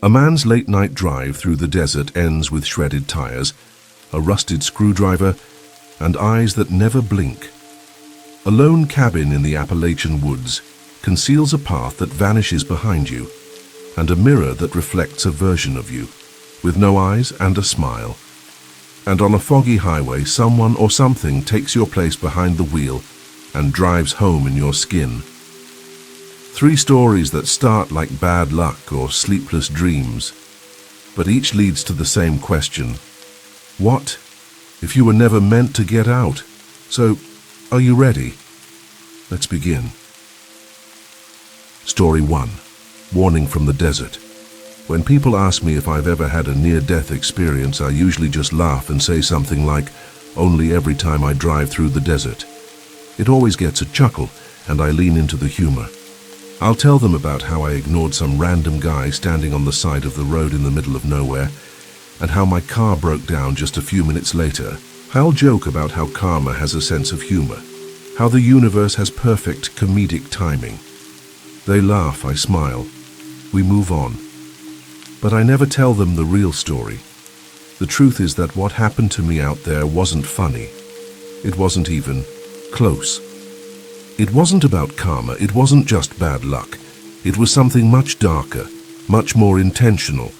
A man's late-night drive through the desert ends with shredded tires, a rusted screwdriver, and eyes that never blink. A lone cabin in the Appalachian woods conceals a path that vanishes behind you, and a mirror that reflects a version of you, with no eyes and a smile. And on a foggy highway, someone or something takes your place behind the wheel and drives home in your skin. 3 stories that start like bad luck or sleepless dreams, but each leads to the same question. What if you were never meant to get out? So, are you ready? Let's begin. Story 1. Warning from the desert. When people ask me if I've ever had a near-death experience, I usually just laugh and say something like, only every time I drive through the desert. It always gets a chuckle, and I lean into the humor. I'll tell them about how I ignored some random guy standing on the side of the road in the middle of nowhere, and how my car broke down just a few minutes later. I'll joke about how karma has a sense of humor, how the universe has perfect comedic timing. They laugh, I smile. We move on. But I never tell them the real story. The truth is that what happened to me out there wasn't funny. It wasn't even close. It wasn't about karma, it wasn't just bad luck. It was something much darker, much more intentional,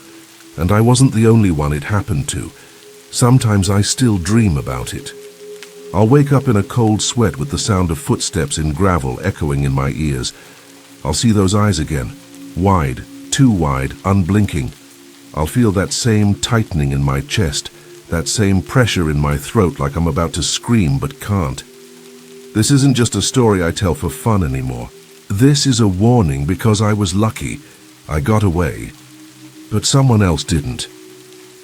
and I wasn't the only one it happened to. Sometimes I still dream about it. I'll wake up in a cold sweat with the sound of footsteps in gravel echoing in my ears. I'll see those eyes again, wide, too wide, unblinking. I'll feel that same tightening in my chest, that same pressure in my throat like I'm about to scream but can't. This isn't just a story I tell for fun anymore. This is a warning because I was lucky. I got away. But someone else didn't.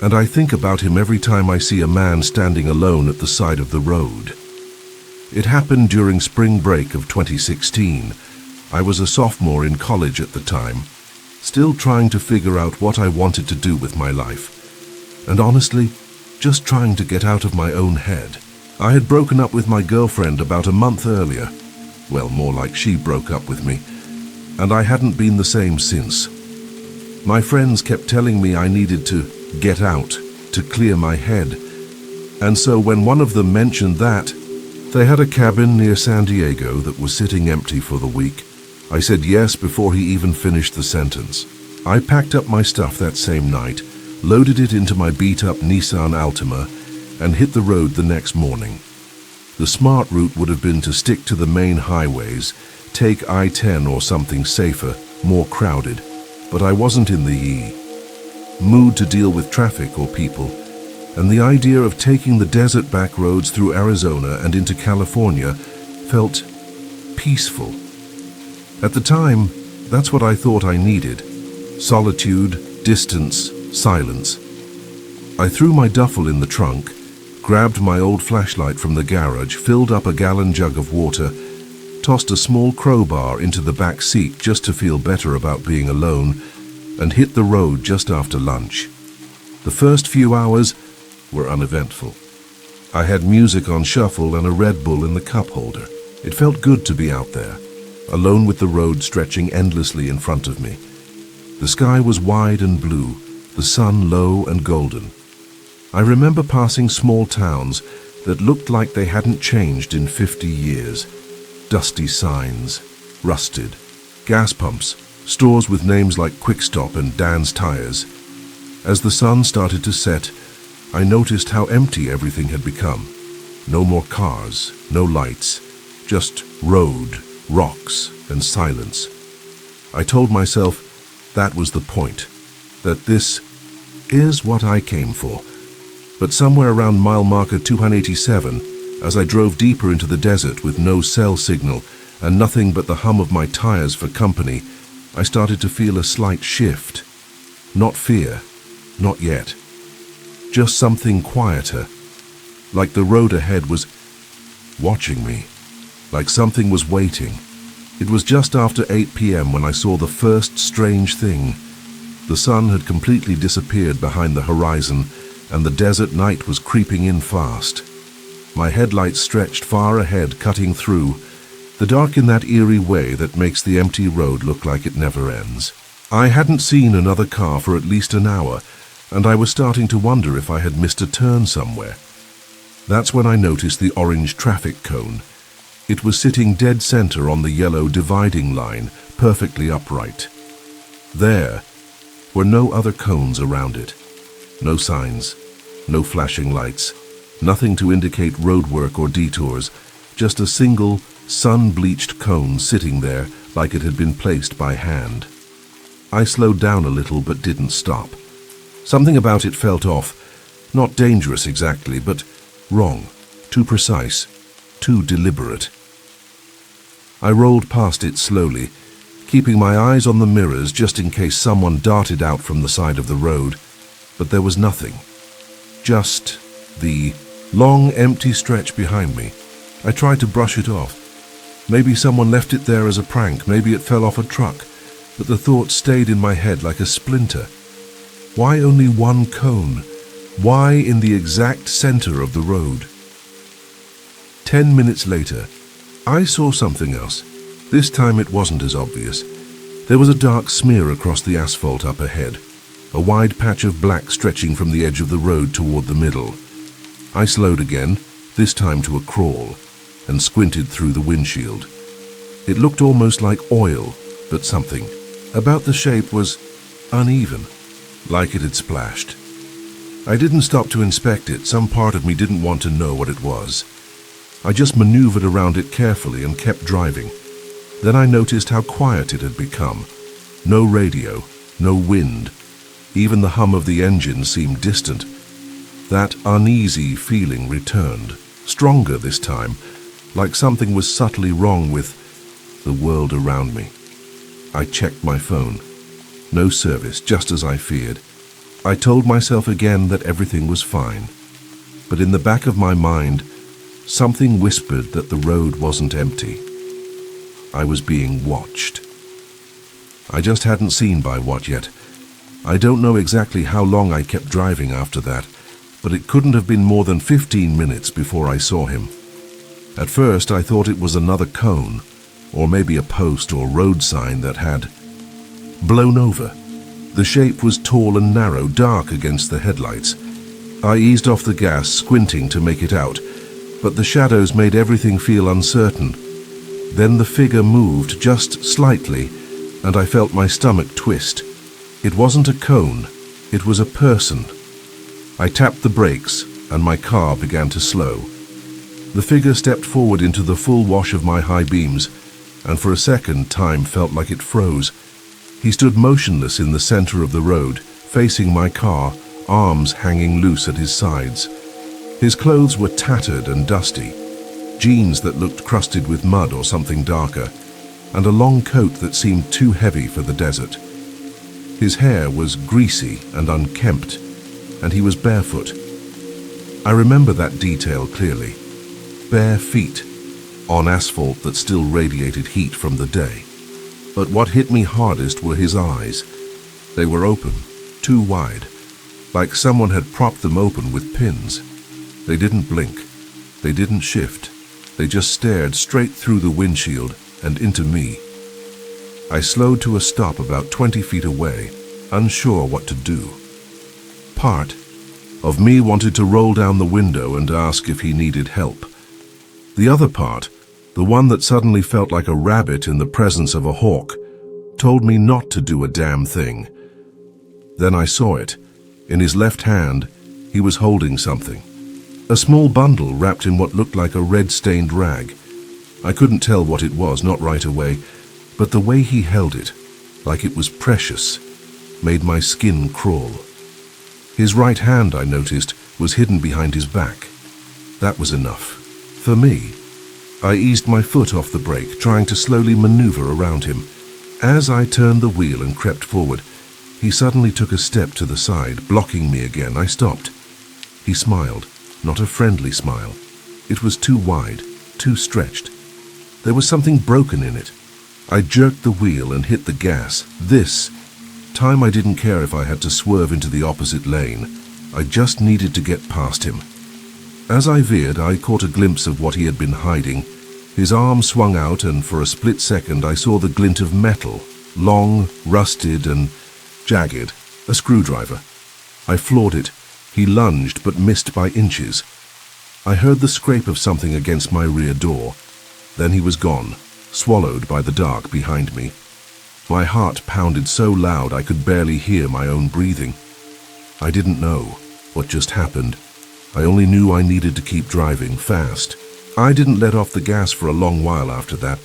And I think about him every time I see a man standing alone at the side of the road. It happened during spring break of 2016. I was a sophomore in college at the time, still trying to figure out what I wanted to do with my life. And honestly, just trying to get out of my own head. I had broken up with my girlfriend about a month earlier. Well, more like she broke up with me. And I hadn't been the same since. My friends kept telling me I needed to get out, to clear my head. And so when one of them mentioned that, they had a cabin near San Diego that was sitting empty for the week, I said yes before he even finished the sentence. I packed up my stuff that same night, loaded it into my beat-up Nissan Altima, and hit the road the next morning. The smart route would have been to stick to the main highways, take I-10 or something safer, more crowded, but I wasn't in the mood to deal with traffic or people, and the idea of taking the desert back roads through Arizona and into California felt peaceful. At the time, that's what I thought I needed. Solitude, distance, silence. I threw my duffel in the trunk, grabbed my old flashlight from the garage, filled up a gallon jug of water, tossed a small crowbar into the back seat just to feel better about being alone, and hit the road just after lunch. The first few hours were uneventful. I had music on shuffle and a Red Bull in the cup holder. It felt good to be out there, alone with the road stretching endlessly in front of me. The sky was wide and blue, the sun low and golden. I remember passing small towns that looked like they hadn't changed in 50 years. Dusty signs, rusted, gas pumps, stores with names like Quick Stop and Dan's Tires. As the sun started to set, I noticed how empty everything had become. No more cars, no lights, just road, rocks, and silence. I told myself that was the point, that this is what I came for. But somewhere around mile marker 287, as I drove deeper into the desert with no cell signal and nothing but the hum of my tires for company, I started to feel a slight shift. Not fear, not yet. Just something quieter, like the road ahead was watching me, like something was waiting. It was just after 8 p.m. when I saw the first strange thing. The sun had completely disappeared behind the horizon, and the desert night was creeping in fast. My headlights stretched far ahead, cutting through, the dark in that eerie way that makes the empty road look like it never ends. I hadn't seen another car for at least an hour, and I was starting to wonder if I had missed a turn somewhere. That's when I noticed the orange traffic cone. It was sitting dead center on the yellow dividing line, perfectly upright. There were no other cones around it. No signs, no flashing lights, nothing to indicate roadwork or detours, just a single sun-bleached cone sitting there like it had been placed by hand. I slowed down a little but didn't stop. Something about it felt off, not dangerous exactly, but wrong, too precise, too deliberate. I rolled past it slowly, keeping my eyes on the mirrors just in case someone darted out from the side of the road, but there was nothing. Just the long, empty stretch behind me. I tried to brush it off. Maybe someone left it there as a prank, maybe it fell off a truck, but the thought stayed in my head like a splinter. Why only one cone? Why in the exact center of the road? 10 minutes later, I saw something else. This time it wasn't as obvious. There was a dark smear across the asphalt up ahead, a wide patch of black stretching from the edge of the road toward the middle. I slowed again, this time to a crawl, and squinted through the windshield. It looked almost like oil, but something about the shape was uneven, like it had splashed. I didn't stop to inspect it. Some part of me didn't want to know what it was. I just maneuvered around it carefully and kept driving. Then I noticed how quiet it had become. No radio, no wind. Even the hum of the engine seemed distant. That uneasy feeling returned, stronger this time, like something was subtly wrong with the world around me. I checked my phone. No service, just as I feared. I told myself again that everything was fine. But in the back of my mind, something whispered that the road wasn't empty. I was being watched. I just hadn't seen by what yet. I don't know exactly how long I kept driving after that, but it couldn't have been more than 15 minutes before I saw him. At first I thought it was another cone, or maybe a post or road sign that had blown over. The shape was tall and narrow, dark against the headlights. I eased off the gas, squinting to make it out, but the shadows made everything feel uncertain. Then the figure moved just slightly, and I felt my stomach twist. It wasn't a cone, it was a person. I tapped the brakes, and my car began to slow. The figure stepped forward into the full wash of my high beams, and for a second time felt like it froze. He stood motionless in the center of the road, facing my car, arms hanging loose at his sides. His clothes were tattered and dusty, jeans that looked crusted with mud or something darker, and a long coat that seemed too heavy for the desert. His hair was greasy and unkempt, and he was barefoot. I remember that detail clearly. Bare feet, on asphalt that still radiated heat from the day. But what hit me hardest were his eyes. They were open, too wide, like someone had propped them open with pins. They didn't blink. They didn't shift. They just stared straight through the windshield and into me. I slowed to a stop about 20 feet away, unsure what to do. Part of me wanted to roll down the window and ask if he needed help. The other part, the one that suddenly felt like a rabbit in the presence of a hawk, told me not to do a damn thing. Then I saw it. In his left hand, he was holding something. A small bundle wrapped in what looked like a red-stained rag. I couldn't tell what it was, not right away, but the way he held it, like it was precious, made my skin crawl. His right hand, I noticed, was hidden behind his back. That was enough. For me. I eased my foot off the brake, trying to slowly maneuver around him. As I turned the wheel and crept forward, he suddenly took a step to the side, blocking me again. I stopped. He smiled, not a friendly smile. It was too wide, too stretched. There was something broken in it. I jerked the wheel and hit the gas. This time I didn't care if I had to swerve into the opposite lane. I just needed to get past him. As I veered, I caught a glimpse of what he had been hiding. His arm swung out, and for a split second I saw the glint of metal, long, rusted and jagged, a screwdriver. I floored it. He lunged but missed by inches. I heard the scrape of something against my rear door. Then he was gone, swallowed by the dark behind me. My heart pounded so loud I could barely hear my own breathing. I didn't know what just happened. I only knew I needed to keep driving fast. I didn't let off the gas for a long while after that.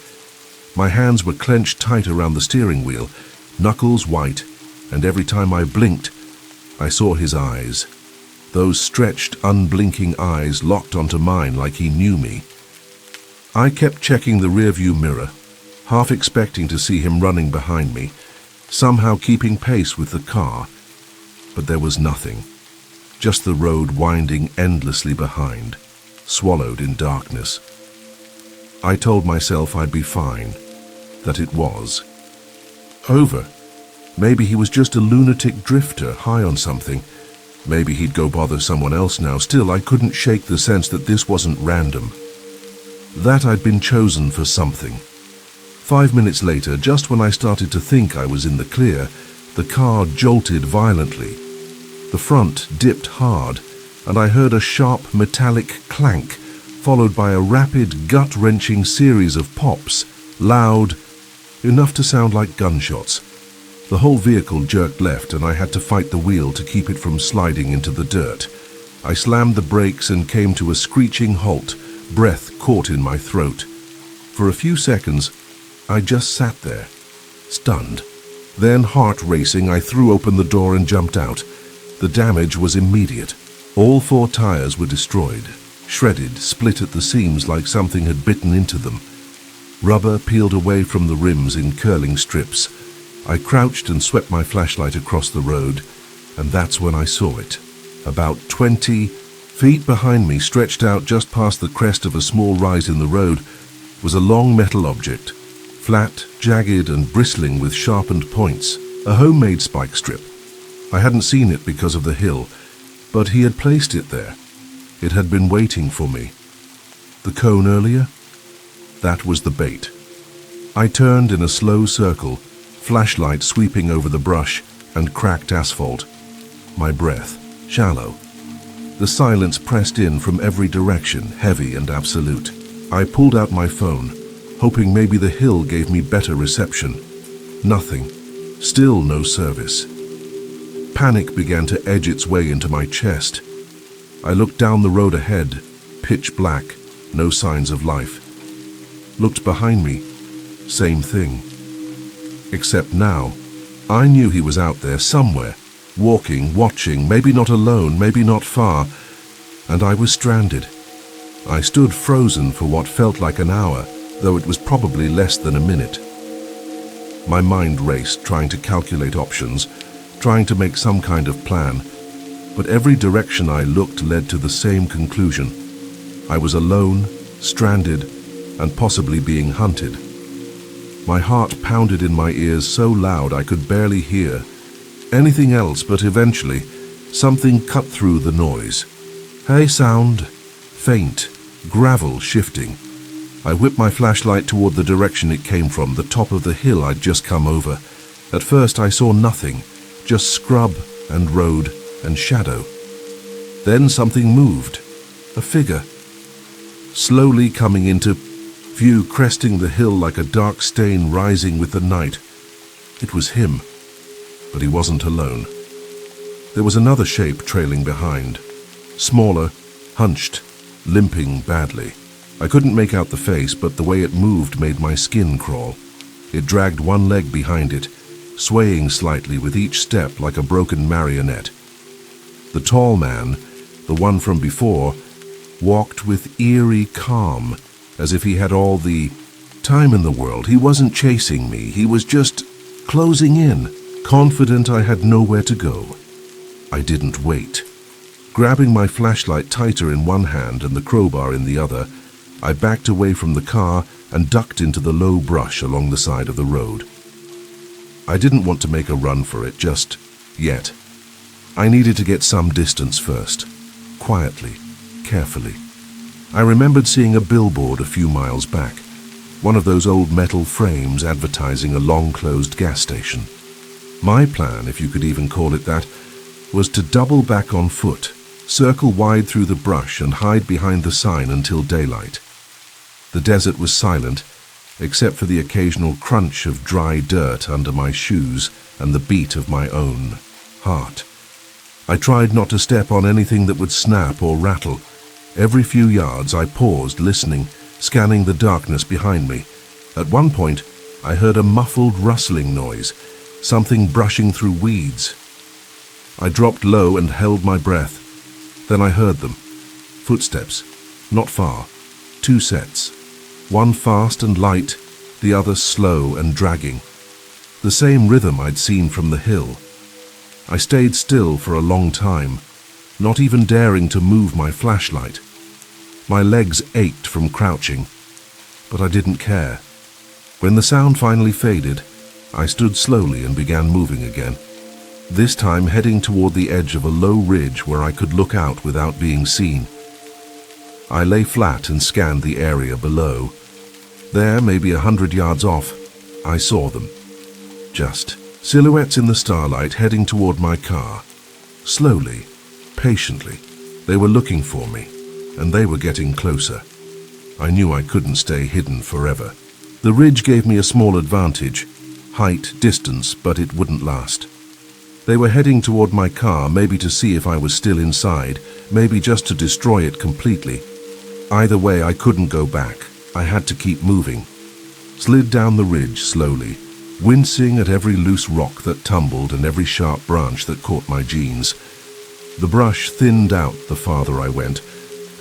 My hands were clenched tight around the steering wheel, knuckles white, and every time I blinked, I saw his eyes. Those stretched, unblinking eyes locked onto mine like he knew me. I kept checking the rearview mirror, half expecting to see him running behind me, somehow keeping pace with the car. But there was nothing, just the road winding endlessly behind, swallowed in darkness. I told myself I'd be fine, that it was over. Maybe he was just a lunatic drifter, high on something. Maybe he'd go bother someone else now. Still, I couldn't shake the sense that this wasn't random, that I'd been chosen for something. 5 minutes later, just when I started to think I was in the clear, the car jolted violently. The front dipped hard, and I heard a sharp metallic clank, followed by a rapid, gut-wrenching series of pops, loud, enough to sound like gunshots. The whole vehicle jerked left, and I had to fight the wheel to keep it from sliding into the dirt. I slammed the brakes and came to a screeching halt, breath caught in my throat. For a few seconds, I just sat there, stunned. Then, heart racing, I threw open the door and jumped out. The damage was immediate. All 4 tires were destroyed, shredded, split at the seams like something had bitten into them. Rubber peeled away from the rims in curling strips. I crouched and swept my flashlight across the road, and that's when I saw it. About 20 feet behind me, stretched out just past the crest of a small rise in the road, was a long metal object, flat, jagged, and bristling with sharpened points, a homemade spike strip. I hadn't seen it because of the hill, but he had placed it there. It had been waiting for me. The cone earlier? That was the bait. I turned in a slow circle, flashlight sweeping over the brush and cracked asphalt. My breath, shallow. The silence pressed in from every direction, heavy and absolute. I pulled out my phone, hoping maybe the hill gave me better reception. Nothing. Still no service. Panic began to edge its way into my chest. I looked down the road ahead, pitch black, no signs of life. Looked behind me, same thing. Except now, I knew he was out there somewhere, walking, watching, maybe not alone, maybe not far, and I was stranded. I stood frozen for what felt like an hour, though it was probably less than a minute. My mind raced, trying to calculate options, trying to make some kind of plan, but every direction I looked led to the same conclusion. I was alone, stranded, and possibly being hunted. My heart pounded in my ears so loud I could barely hear anything else, but eventually something cut through the noise. Hey, sound. Faint, gravel shifting. I whipped my flashlight toward the direction it came from, the top of the hill I'd just come over. At first I saw nothing, just scrub and road and shadow. Then something moved, a figure, slowly coming into view, cresting the hill like a dark stain rising with the night. It was him, but he wasn't alone. There was another shape trailing behind, smaller, hunched, limping badly. I couldn't make out the face, but the way it moved made my skin crawl. It dragged one leg behind it, swaying slightly with each step like a broken marionette. The tall man, the one from before, walked with eerie calm, as if he had all the time in the world. He wasn't chasing me, he was just closing in, confident I had nowhere to go. I didn't wait. Grabbing my flashlight tighter in one hand and the crowbar in the other, I backed away from the car and ducked into the low brush along the side of the road. I didn't want to make a run for it just yet. I needed to get some distance first, quietly, carefully. I remembered seeing a billboard a few miles back, one of those old metal frames advertising a long-closed gas station. My plan, if you could even call it that, was to double back on foot, circle wide through the brush and hide behind the sign until daylight. The desert was silent, except for the occasional crunch of dry dirt under my shoes and the beat of my own heart. I tried not to step on anything that would snap or rattle. Every few yards I paused, listening, scanning the darkness behind me. At one point, I heard a muffled rustling noise, something brushing through weeds. I dropped low and held my breath. Then I heard them. Footsteps, not far, 2 sets. One fast and light, the other slow and dragging. The same rhythm I'd seen from the hill. I stayed still for a long time, not even daring to move my flashlight. My legs ached from crouching, but I didn't care. When the sound finally faded, I stood slowly and began moving again, this time heading toward the edge of a low ridge where I could look out without being seen. I lay flat and scanned the area below. There, maybe 100 yards off, I saw them. Just silhouettes in the starlight heading toward my car. Slowly, patiently, they were looking for me, and they were getting closer. I knew I couldn't stay hidden forever. The ridge gave me a small advantage. Height, distance, but it wouldn't last. They were heading toward my car, maybe to see if I was still inside, maybe just to destroy it completely. Either way, I couldn't go back. I had to keep moving. Slid down the ridge slowly, wincing at every loose rock that tumbled and every sharp branch that caught my jeans. The brush thinned out the farther I went,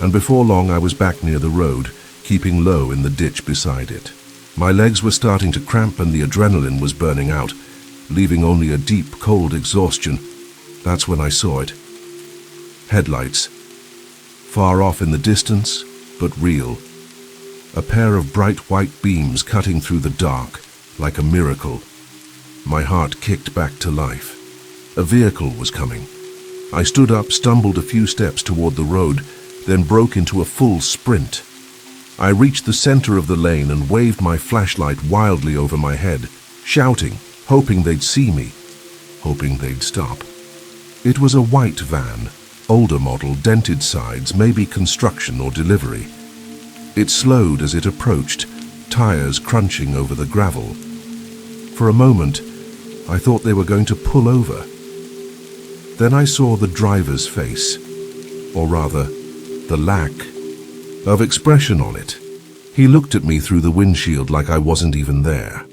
and before long I was back near the road, keeping low in the ditch beside it. My legs were starting to cramp and the adrenaline was burning out, leaving only a deep, cold exhaustion. That's when I saw it. Headlights. Far off in the distance, but real. A pair of bright white beams cutting through the dark, like a miracle. My heart kicked back to life. A vehicle was coming. I stood up, stumbled a few steps toward the road, then broke into a full sprint. I reached the center of the lane and waved my flashlight wildly over my head, shouting, hoping they'd see me, hoping they'd stop. It was a white van, older model, dented sides, maybe construction or delivery. It slowed as it approached, tires crunching over the gravel. For a moment, I thought they were going to pull over. Then I saw the driver's face, or rather, the lack of expression on it. He looked at me through the windshield like I wasn't even there.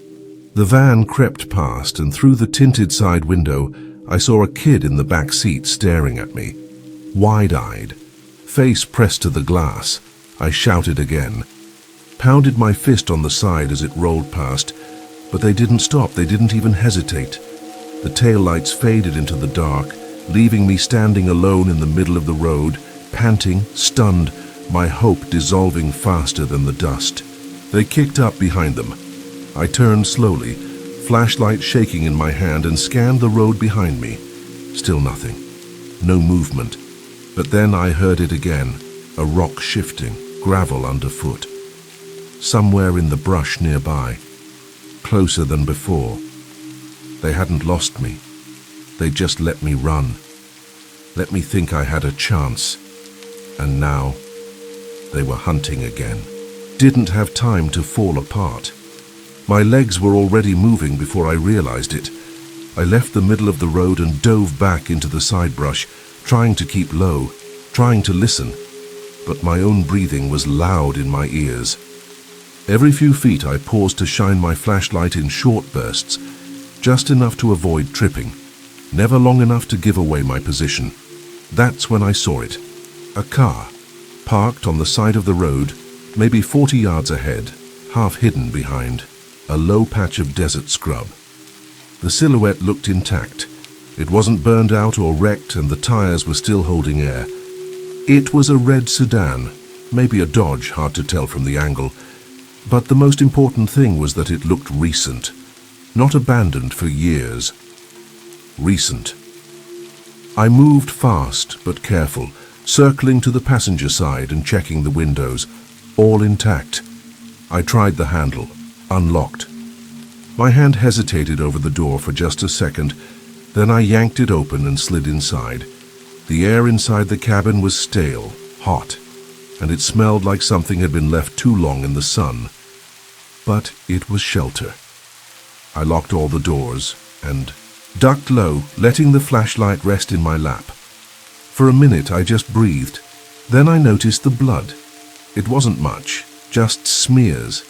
The van crept past, and through the tinted side window, I saw a kid in the back seat staring at me, wide-eyed, face pressed to the glass. I shouted again, pounded my fist on the side as it rolled past, but they didn't stop, they didn't even hesitate. The taillights faded into the dark, leaving me standing alone in the middle of the road, panting, stunned, my hope dissolving faster than the dust. They kicked up behind them. I turned slowly, flashlight shaking in my hand, and scanned the road behind me. Still nothing. No movement. But then I heard it again, a rock shifting, gravel underfoot. Somewhere in the brush nearby, closer than before. They hadn't lost me. They just let me run. Let me think I had a chance. And now, they were hunting again. Didn't have time to fall apart. My legs were already moving before I realized it. I left the middle of the road and dove back into the side brush, trying to keep low, trying to listen. But my own breathing was loud in my ears. Every few feet I paused to shine my flashlight in short bursts, just enough to avoid tripping, never long enough to give away my position. That's when I saw it. A car, parked on the side of the road, maybe 40 yards ahead, half hidden behind a low patch of desert scrub. The silhouette looked intact. It wasn't burned out or wrecked, and the tires were still holding air. It was a red sedan, maybe a Dodge, hard to tell from the angle, but the most important thing was that it looked recent, not abandoned for years. Recent. I moved fast but careful, circling to the passenger side and checking the windows, all intact. I tried the handle, unlocked. My hand hesitated over the door for just a second, then I yanked it open and slid inside. The air inside the cabin was stale, hot, and it smelled like something had been left too long in the sun. But it was shelter. I locked all the doors and ducked low, letting the flashlight rest in my lap. For a minute I just breathed. Then I noticed the blood. It wasn't much, just smears.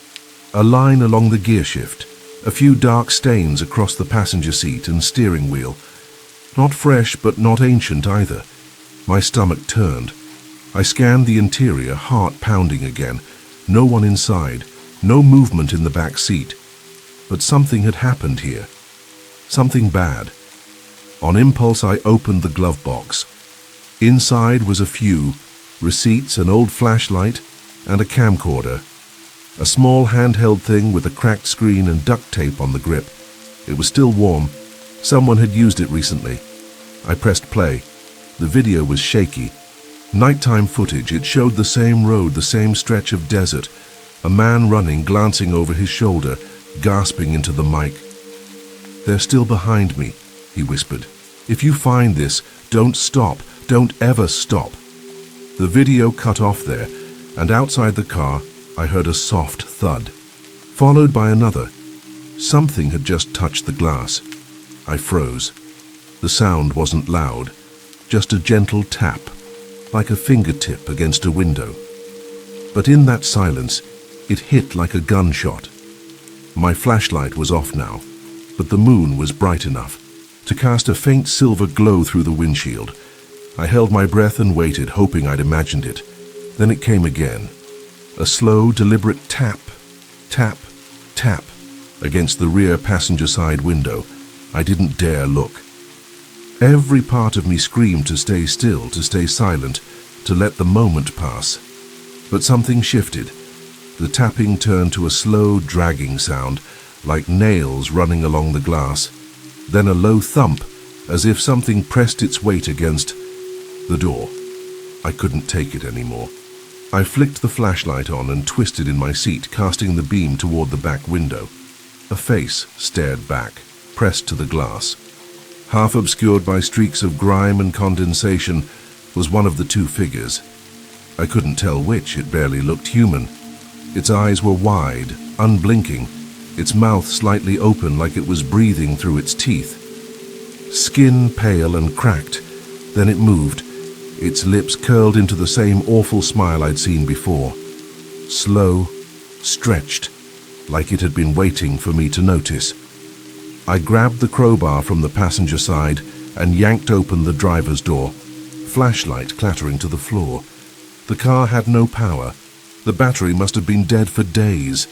A line along the gearshift, a few dark stains across the passenger seat and steering wheel. Not fresh, but not ancient either. My stomach turned. I scanned the interior, heart pounding again. No one inside, no movement in the back seat. But something had happened here. Something bad. On impulse, I opened the glove box. Inside was a few receipts, an old flashlight, and a camcorder. A small handheld thing with a cracked screen and duct tape on the grip. It was still warm. Someone had used it recently. I pressed play. The video was shaky. Nighttime footage. It showed the same road, the same stretch of desert. A man running, glancing over his shoulder, gasping into the mic. "They're still behind me," he whispered. "If you find this, don't stop. Don't ever stop." The video cut off there, and outside the car, I heard a soft thud, followed by another. Something had just touched the glass. I froze. The sound wasn't loud, just a gentle tap, like a fingertip against a window. But in that silence, it hit like a gunshot. My flashlight was off now, but the moon was bright enough to cast a faint silver glow through the windshield. I held my breath and waited, hoping I'd imagined it. Then it came again. A slow, deliberate tap, tap, tap against the rear passenger side window. I didn't dare look. Every part of me screamed to stay still, to stay silent, to let the moment pass. But something shifted. The tapping turned to a slow, dragging sound, like nails running along the glass. Then a low thump, as if something pressed its weight against the door. I couldn't take it anymore. I flicked the flashlight on and twisted in my seat, casting the beam toward the back window. A face stared back, pressed to the glass. Half obscured by streaks of grime and condensation was one of the two figures. I couldn't tell which. It barely looked human. Its eyes were wide, unblinking, its mouth slightly open like it was breathing through its teeth. Skin pale and cracked. Then it moved. Its lips curled into the same awful smile I'd seen before. Slow, stretched, like it had been waiting for me to notice. I grabbed the crowbar from the passenger side and yanked open the driver's door, flashlight clattering to the floor. The car had no power. The battery must have been dead for days.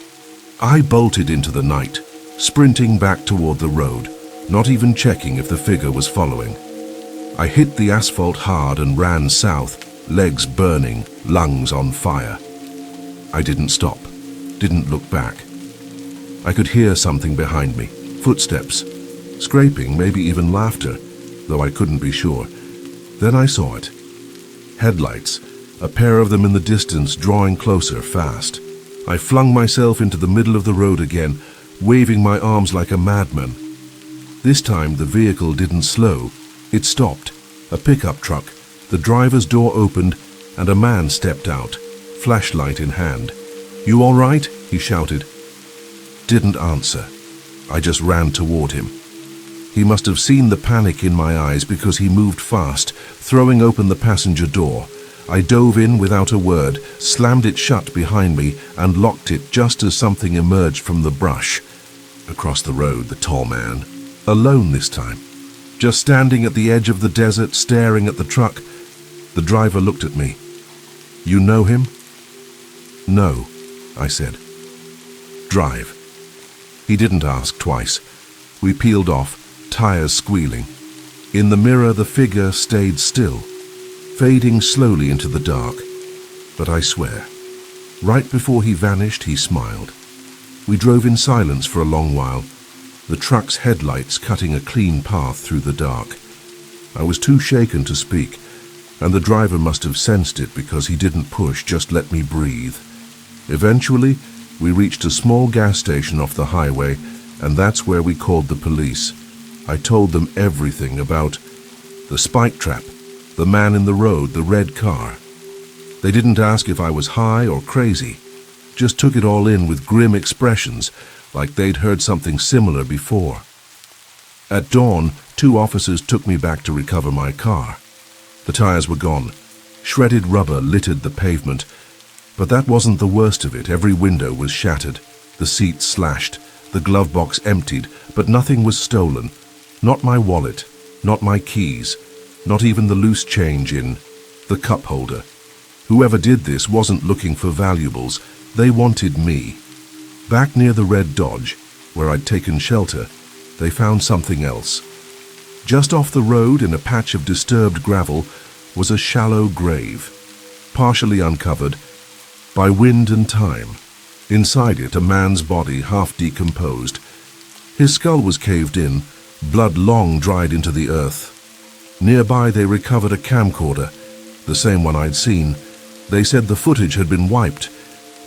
I bolted into the night, sprinting back toward the road, not even checking if the figure was following. I hit the asphalt hard and ran south, legs burning, lungs on fire. I didn't stop, didn't look back. I could hear something behind me, footsteps, scraping, maybe even laughter, though I couldn't be sure. Then I saw it. Headlights, a pair of them in the distance, drawing closer fast. I flung myself into the middle of the road again, waving my arms like a madman. This time the vehicle didn't slow. It stopped. A pickup truck. The driver's door opened and a man stepped out, flashlight in hand. "You all right?" he shouted. Didn't answer. I just ran toward him. He must have seen the panic in my eyes because he moved fast, throwing open the passenger door. I dove in without a word, slammed it shut behind me, and locked it just as something emerged from the brush. Across the road, the tall man. Alone this time. Just standing at the edge of the desert, staring at the truck. The driver looked at me. "You know him?" "No," I said. "Drive." He didn't ask twice. We peeled off, tires squealing. In the mirror, the figure stayed still, fading slowly into the dark. But I swear, right before he vanished, he smiled. We drove in silence for a long while, the truck's headlights cutting a clean path through the dark. I was too shaken to speak, and the driver must have sensed it because he didn't push, just let me breathe. Eventually, We reached a small gas station off the highway, and that's where we called the police. I told them everything about the spike trap, the man in the road, the red car. They didn't ask if I was high or crazy, just took it all in with grim expressions, like they'd heard something similar before. At dawn, 2 officers took me back to recover my car. The tires were gone. Shredded rubber littered the pavement. But that wasn't the worst of it. Every window was shattered, the seat slashed, the glove box emptied, but nothing was stolen. Not my wallet, not my keys, not even the loose change in the cup holder. Whoever did this wasn't looking for valuables. They wanted me. Back near the red Dodge, where I'd taken shelter, they found something else. Just off the road, in a patch of disturbed gravel, was a shallow grave, partially uncovered by wind and time. Inside it, a man's body, half decomposed. His skull was caved in, blood long dried into the earth. Nearby, they recovered a camcorder, the same one I'd seen. They said the footage had been wiped,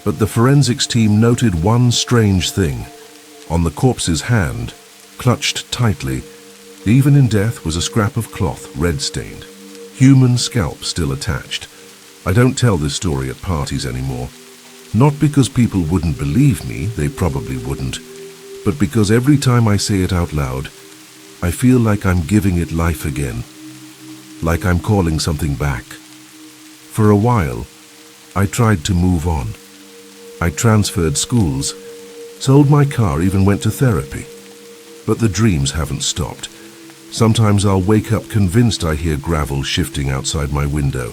but the forensics team noted one strange thing. On the corpse's hand, clutched tightly, even in death, was a scrap of cloth, red-stained. Human scalp still attached. I don't tell this story at parties anymore. Not because people wouldn't believe me, they probably wouldn't, but because every time I say it out loud, I feel like I'm giving it life again, like I'm calling something back. For a while, I tried to move on. I transferred schools, sold my car, even went to therapy. But the dreams haven't stopped. Sometimes I'll wake up convinced I hear gravel shifting outside my window.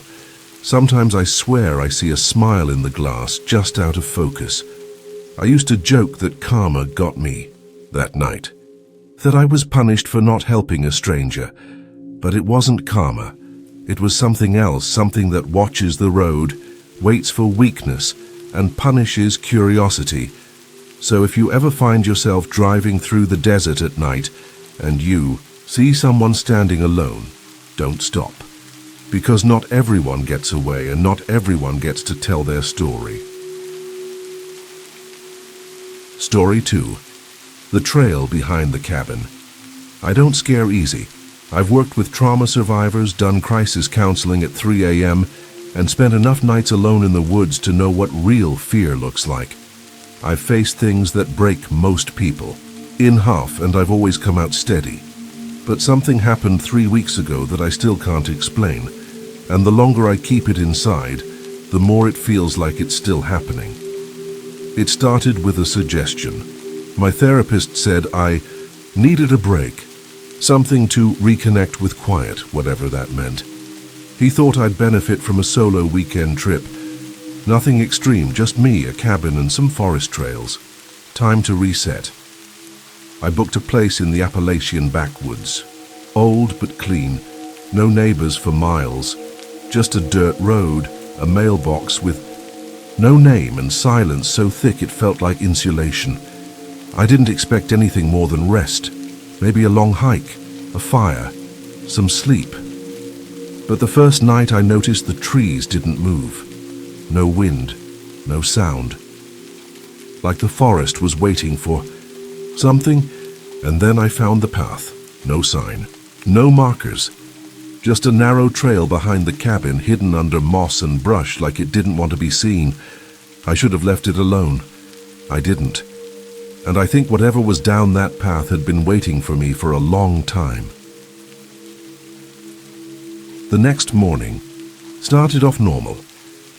Sometimes I swear I see a smile in the glass just out of focus. I used to joke that karma got me that night, that I was punished for not helping a stranger. But it wasn't karma. It was something else, something that watches the road, waits for weakness, and punishes curiosity. So if you ever find yourself driving through the desert at night and you see someone standing alone, don't stop. Because not everyone gets away and not everyone gets to tell their story. Story 2. The trail behind the cabin. I don't scare easy. I've worked with trauma survivors, done crisis counseling at 3 a.m., and spent enough nights alone in the woods to know what real fear looks like. I've faced things that break most people in half, and I've always come out steady. But something happened 3 weeks ago that I still can't explain, and the longer I keep it inside, the more it feels like it's still happening. It started with a suggestion. My therapist said I needed a break, something to reconnect with quiet, whatever that meant. He thought I'd benefit from a solo weekend trip. Nothing extreme, just me, a cabin, and some forest trails. Time to reset. I booked a place in the Appalachian backwoods. Old but clean, no neighbors for miles. Just a dirt road, a mailbox with no name, and silence so thick it felt like insulation. I didn't expect anything more than rest. Maybe a long hike, a fire, some sleep. But the first night I noticed the trees didn't move. No wind, no sound. Like the forest was waiting for something, and then I found the path. No sign, no markers. Just a narrow trail behind the cabin, hidden under moss and brush like it didn't want to be seen. I should have left it alone. I didn't. And I think whatever was down that path had been waiting for me for a long time. The next morning started off normal.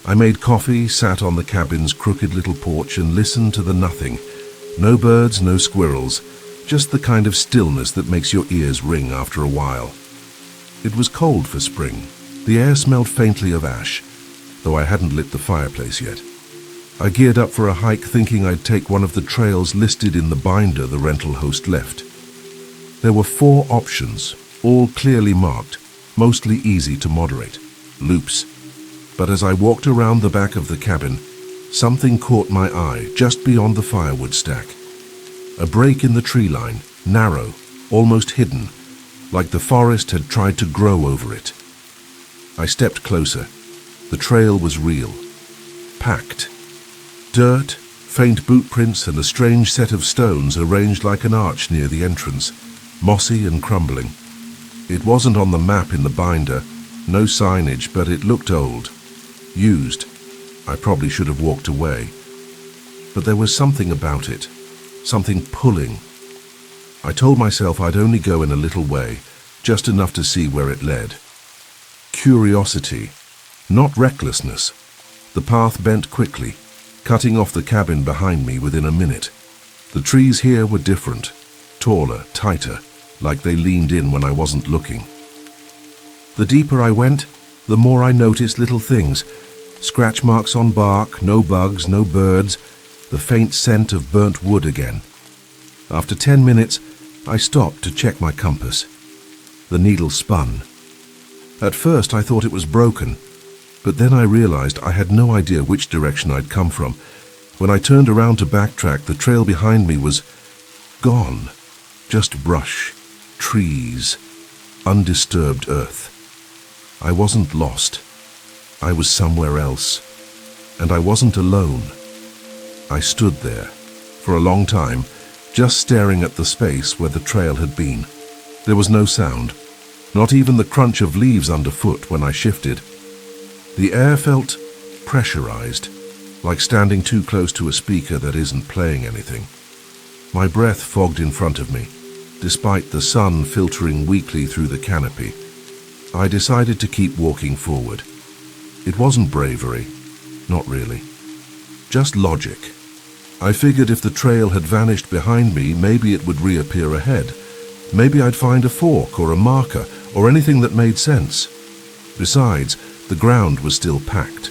I made coffee, sat on the cabin's crooked little porch and listened to the nothing. No birds, no squirrels, just the kind of stillness that makes your ears ring after a while. It was cold for spring. The air smelled faintly of ash, though I hadn't lit the fireplace yet. I geared up for a hike, thinking I'd take one of the trails listed in the binder the rental host left. There were 4 options, all clearly marked, mostly easy to moderate. Loops. But as I walked around the back of the cabin, something caught my eye just beyond the firewood stack. A break in the tree line, narrow, almost hidden, like the forest had tried to grow over it. I stepped closer. The trail was real. Packed. Dirt, Faint boot prints and a strange set of stones arranged like an arch near the entrance, mossy and crumbling. It wasn't on the map in the binder, no signage, but it looked old, used. I probably should have walked away. But there was something about it, something pulling. I told myself I'd only go in a little way, just enough to see where it led. Curiosity, not recklessness. The path bent quickly, cutting off the cabin behind me within a minute. The trees here were different, taller, tighter, like they leaned in when I wasn't looking. The deeper I went, the more I noticed little things. Scratch marks on bark, no bugs, no birds, the faint scent of burnt wood again. After 10 minutes, I stopped to check my compass. The needle spun. At first I thought it was broken, but then I realized I had no idea which direction I'd come from. When I turned around to backtrack, the trail behind me was gone. Just brush, trees, undisturbed earth. I wasn't lost. I was somewhere else, and I wasn't alone. I stood there, for a long time, just staring at the space where the trail had been. There was no sound, not even the crunch of leaves underfoot when I shifted. The air felt pressurized, like standing too close to a speaker that isn't playing anything. My breath fogged in front of me, despite the sun filtering weakly through the canopy. I decided to keep walking forward. It wasn't bravery, not really. Just logic. I figured if the trail had vanished behind me, maybe it would reappear ahead. Maybe I'd find a fork or a marker or anything that made sense. Besides, the ground was still packed.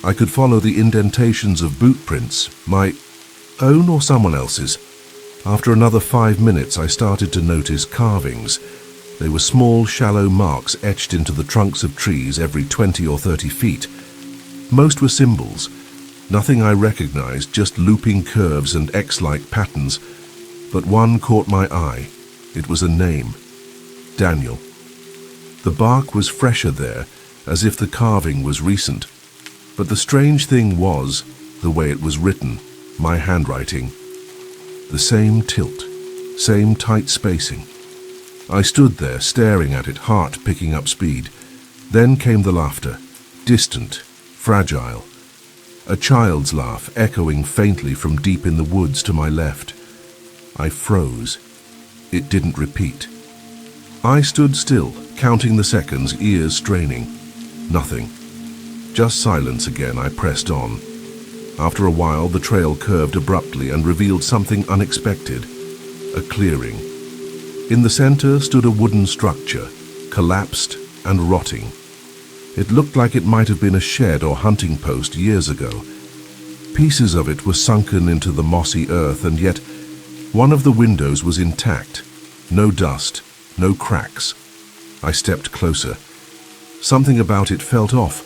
I could follow the indentations of boot prints, my own or someone else's. After another 5 minutes, I started to notice carvings. They were small, shallow marks etched into the trunks of trees every 20 or 30 feet. Most were symbols. Nothing I recognized, just looping curves and X-like patterns. But one caught my eye. It was a name. Daniel. The bark was fresher there, as if the carving was recent. But the strange thing was the way it was written, my handwriting. The same tilt, same tight spacing. I stood there staring at it, heart picking up speed. Then came the laughter, distant, fragile. A child's laugh echoing faintly from deep in the woods to my left. I froze. It didn't repeat. I stood still, counting the seconds, ears straining. Nothing. Just silence again. I pressed on. After a while, the trail curved abruptly and revealed something unexpected. A clearing. In the center stood a wooden structure, collapsed and rotting. It looked like it might have been a shed or hunting post years ago. Pieces of it were sunken into the mossy earth, and yet one of the windows was intact. No dust, no cracks. I stepped closer. Something about it felt off,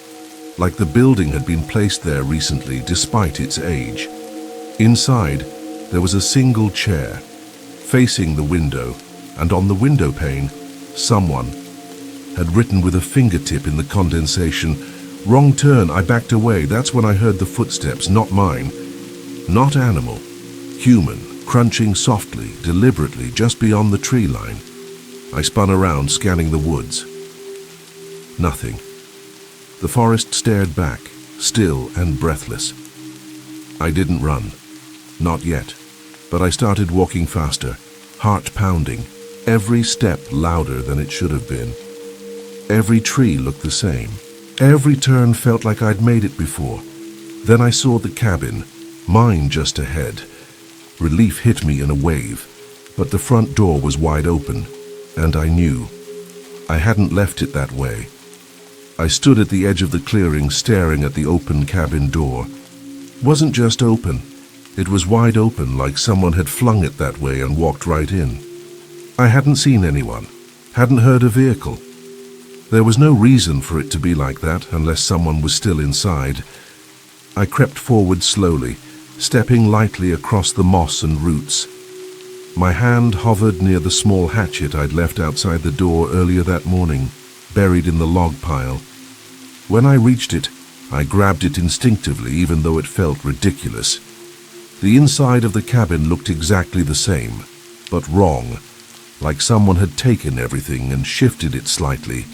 like the building had been placed there recently despite its age. Inside, there was a single chair, facing the window, and on the window pane, someone had written with a fingertip in the condensation, "Wrong turn." I backed away. That's when I heard the footsteps, not mine. Not animal. Human, crunching softly, deliberately, just beyond the tree line. I spun around, scanning the woods. Nothing. The forest stared back, still and breathless. I didn't run. Not yet. But I started walking faster, heart pounding, every step louder than it should have been. Every tree looked the same. Every turn felt like I'd made it before. Then I saw the cabin, mine just ahead. Relief hit me in a wave, but the front door was wide open, and I knew. I hadn't left it that way. I stood at the edge of the clearing, staring at the open cabin door. Wasn't just open. It was wide open, like someone had flung it that way and walked right in. I hadn't seen anyone, hadn't heard a vehicle. There was no reason for it to be like that unless someone was still inside. I crept forward slowly, stepping lightly across the moss and roots. My hand hovered near the small hatchet I'd left outside the door earlier that morning, buried in the log pile. When I reached it, I grabbed it instinctively, even though it felt ridiculous. The inside of the cabin looked exactly the same, but wrong, like someone had taken everything and shifted it slightly.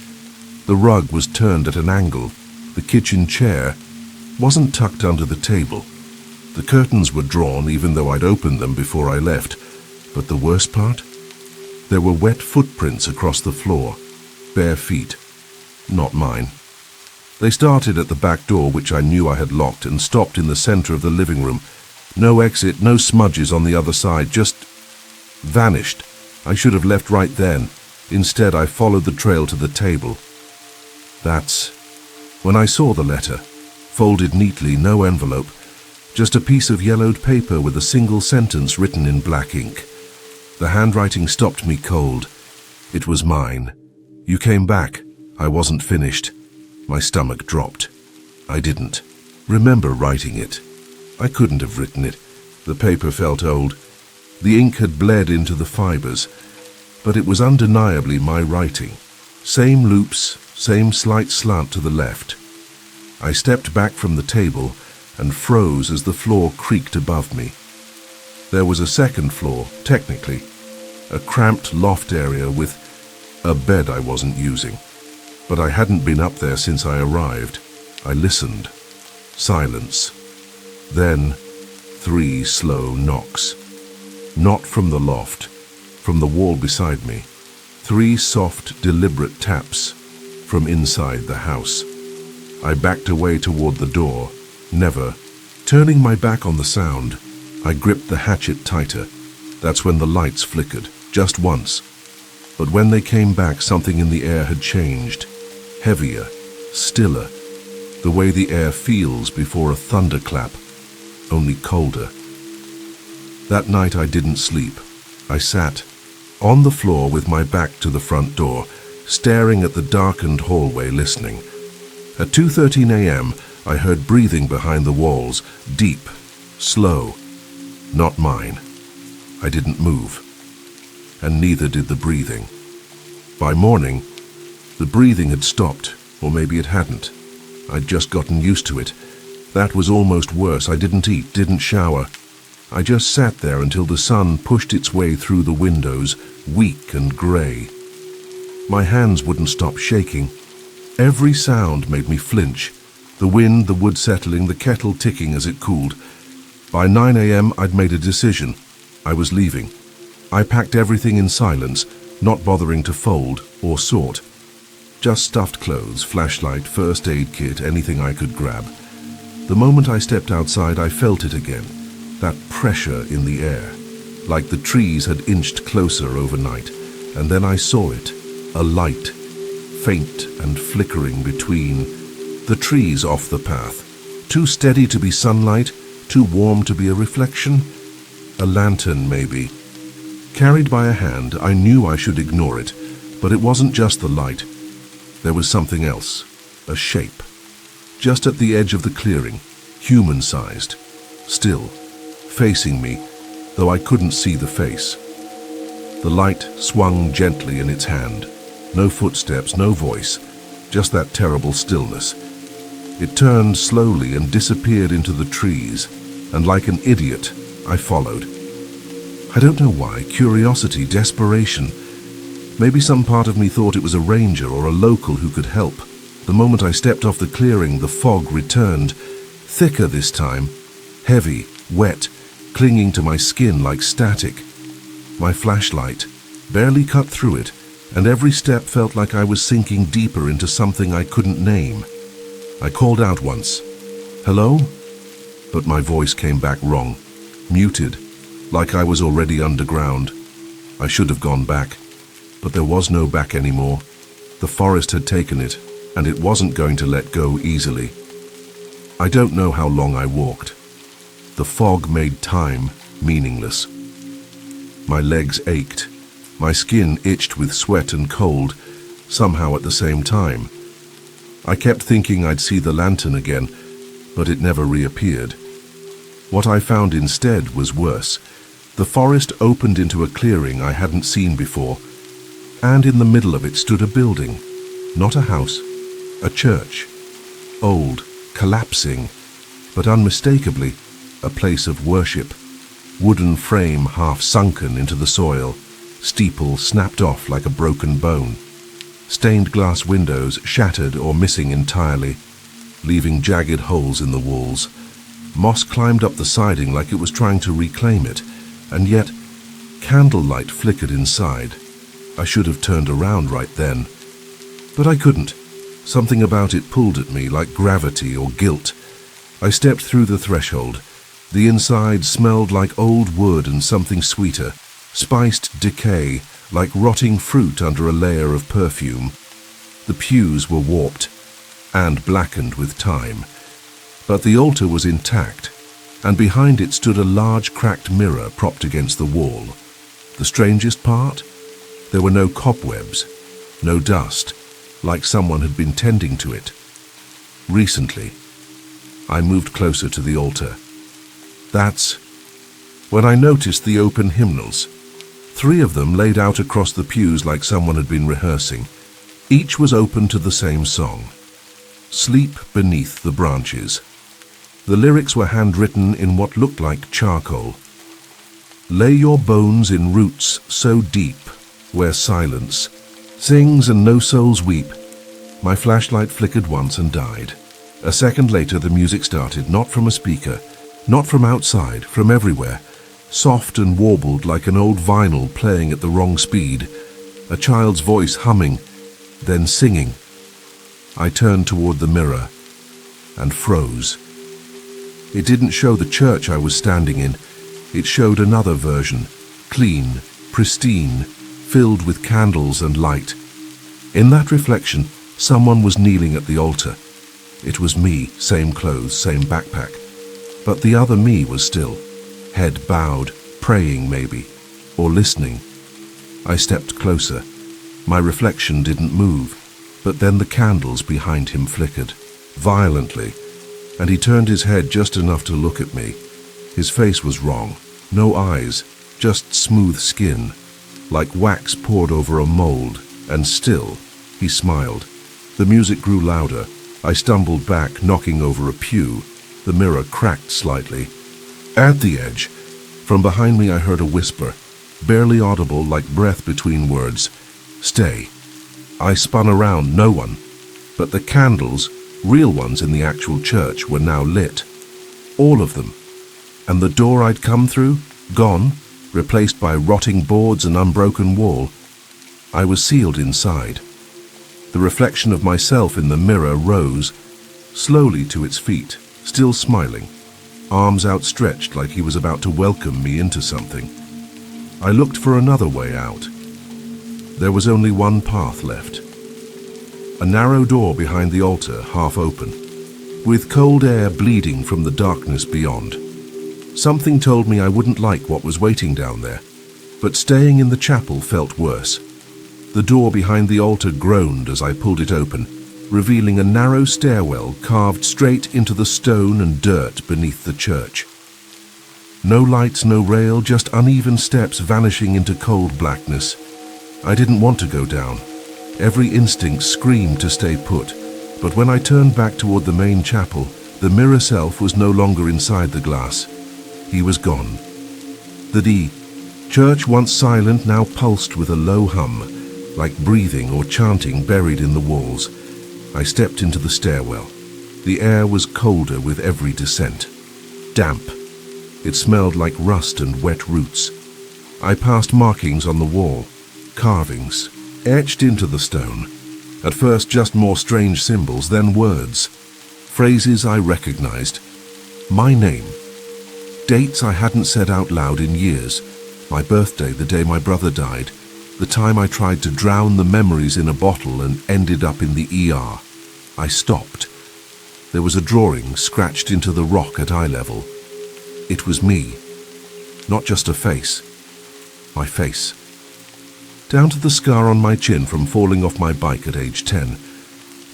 The rug was turned at an angle. The kitchen chair wasn't tucked under the table. The curtains were drawn even though I'd opened them before I left. But the worst part? There were wet footprints across the floor. Bare feet. Not mine. They started at the back door, which I knew I had locked, and stopped in the center of the living room. No exit, no smudges on the other side, just vanished. I should have left right then. Instead, I followed the trail to the table. That's when I saw the letter. Folded neatly, no envelope. Just a piece of yellowed paper with a single sentence written in black ink. The handwriting stopped me cold. It was mine. You came back. I wasn't finished. My stomach dropped. I didn't remember writing it. I couldn't have written it. The paper felt old. The ink had bled into the fibers, but it was undeniably my writing. Same loops, same slight slant to the left. I stepped back from the table and froze as the floor creaked above me. There was a second floor, technically, a cramped loft area with a bed I wasn't using. But I hadn't been up there since I arrived. I listened. Silence. Then 3 slow knocks. Not from the loft, from the wall beside me. 3 soft, deliberate taps from inside the house. I backed away toward the door, never. Turning my back on the sound, I gripped the hatchet tighter. That's when the lights flickered, just once. But when they came back, something in the air had changed. Heavier, stiller, the way the air feels before a thunderclap, only colder. That night I didn't sleep. I sat on the floor with my back to the front door, staring at the darkened hallway, listening. At 2:13 a.m., I heard breathing behind the walls, deep, slow, not mine. I didn't move, and neither did the breathing. By morning, the breathing had stopped, or maybe it hadn't. I'd just gotten used to it. That was almost worse. I didn't eat, didn't shower. I just sat there until the sun pushed its way through the windows, weak and gray. My hands wouldn't stop shaking. Every sound made me flinch. The wind, the wood settling, the kettle ticking as it cooled. By 9 a.m., I'd made a decision. I was leaving. I packed everything in silence, not bothering to fold or sort. Just stuffed clothes, flashlight, first aid kit, anything I could grab. The moment I stepped outside, I felt it again, that pressure in the air, like the trees had inched closer overnight. And then I saw it, a light, faint and flickering between the trees off the path. Too steady to be sunlight, too warm to be a reflection. A lantern, maybe. Carried by a hand, I knew I should ignore it, but it wasn't just the light. There was something else, a shape. Just at the edge of the clearing, human-sized, still, facing me, though I couldn't see the face. The light swung gently in its hand. No footsteps, no voice, just that terrible stillness. It turned slowly and disappeared into the trees, and like an idiot, I followed. I don't know why, curiosity, desperation. Maybe some part of me thought it was a ranger or a local who could help. The moment I stepped off the clearing, the fog returned, thicker this time, heavy, wet, clinging to my skin like static. My flashlight barely cut through it, and every step felt like I was sinking deeper into something I couldn't name. I called out once, "Hello?" But my voice came back wrong, muted, like I was already underground. I should have gone back, but there was no back anymore. The forest had taken it, and it wasn't going to let go easily. I don't know how long I walked. The fog made time meaningless. My legs ached. My skin itched with sweat and cold, somehow at the same time. I kept thinking I'd see the lantern again, but it never reappeared. What I found instead was worse. The forest opened into a clearing I hadn't seen before, and in the middle of it stood a building. Not a house, a church. Old, collapsing, but unmistakably a place of worship. Wooden frame half sunken into the soil, steeple snapped off like a broken bone. Stained glass windows shattered or missing entirely, leaving jagged holes in the walls. Moss climbed up the siding like it was trying to reclaim it, and yet candlelight flickered inside. I should have turned around right then, but I couldn't. Something about it pulled at me like gravity or guilt. I stepped through the threshold. The inside smelled like old wood and something sweeter, spiced decay, like rotting fruit under a layer of perfume. The pews were warped and blackened with time, but the altar was intact, and behind it stood a large cracked mirror propped against the wall. The strangest part? There were no cobwebs, no dust, like someone had been tending to it. Recently, I moved closer to the altar. That's when I noticed the open hymnals. 3 of them laid out across the pews like someone had been rehearsing. Each was open to the same song, "Sleep Beneath the Branches." The lyrics were handwritten in what looked like charcoal. "Lay your bones in roots so deep, where silence sings and no souls weep." My flashlight flickered once and died. A second later, the music started, not from a speaker, not from outside, from everywhere, soft and warbled like an old vinyl playing at the wrong speed, a child's voice humming, then singing. I turned toward the mirror and froze. It didn't show the church I was standing in. It showed another version, clean, pristine, filled with candles and light. In that reflection, someone was kneeling at the altar. It was me, same clothes, same backpack. But the other me was still, head bowed, praying maybe, or listening. I stepped closer. My reflection didn't move, but then the candles behind him flickered, violently, and he turned his head just enough to look at me. His face was wrong. No eyes, just smooth skin, like wax poured over a mold, and still, he smiled. The music grew louder. I stumbled back, knocking over a pew. The mirror cracked slightly. At the edge, from behind me I heard a whisper, barely audible, like breath between words. "Stay." I spun around, no one. But the candles, real ones in the actual church, were now lit. All of them. And the door I'd come through, gone, replaced by rotting boards and unbroken wall. I was sealed inside. The reflection of myself in the mirror rose, slowly to its feet, still smiling, arms outstretched like he was about to welcome me into something. I looked for another way out. There was only one path left. A narrow door behind the altar, half open, with cold air bleeding from the darkness beyond. Something told me I wouldn't like what was waiting down there, but staying in the chapel felt worse. The door behind the altar groaned as I pulled it open, revealing a narrow stairwell carved straight into the stone and dirt beneath the church. No lights, no rail, just uneven steps vanishing into cold blackness. I didn't want to go down. Every instinct screamed to stay put, but when I turned back toward the main chapel, the mirror self was no longer inside the glass. He was gone. The church, once silent, now pulsed with a low hum, like breathing or chanting buried in the walls. I stepped into the stairwell. The air was colder with every descent. Damp. It smelled like rust and wet roots. I passed markings on the wall, carvings, etched into the stone. At first just more strange symbols, then words. Phrases I recognized. My name. Dates I hadn't said out loud in years. My birthday, the day my brother died. The time I tried to drown the memories in a bottle and ended up in the ER. I stopped. There was a drawing scratched into the rock at eye level. It was me. Not just a face. My face. Down to the scar on my chin from falling off my bike at age 10.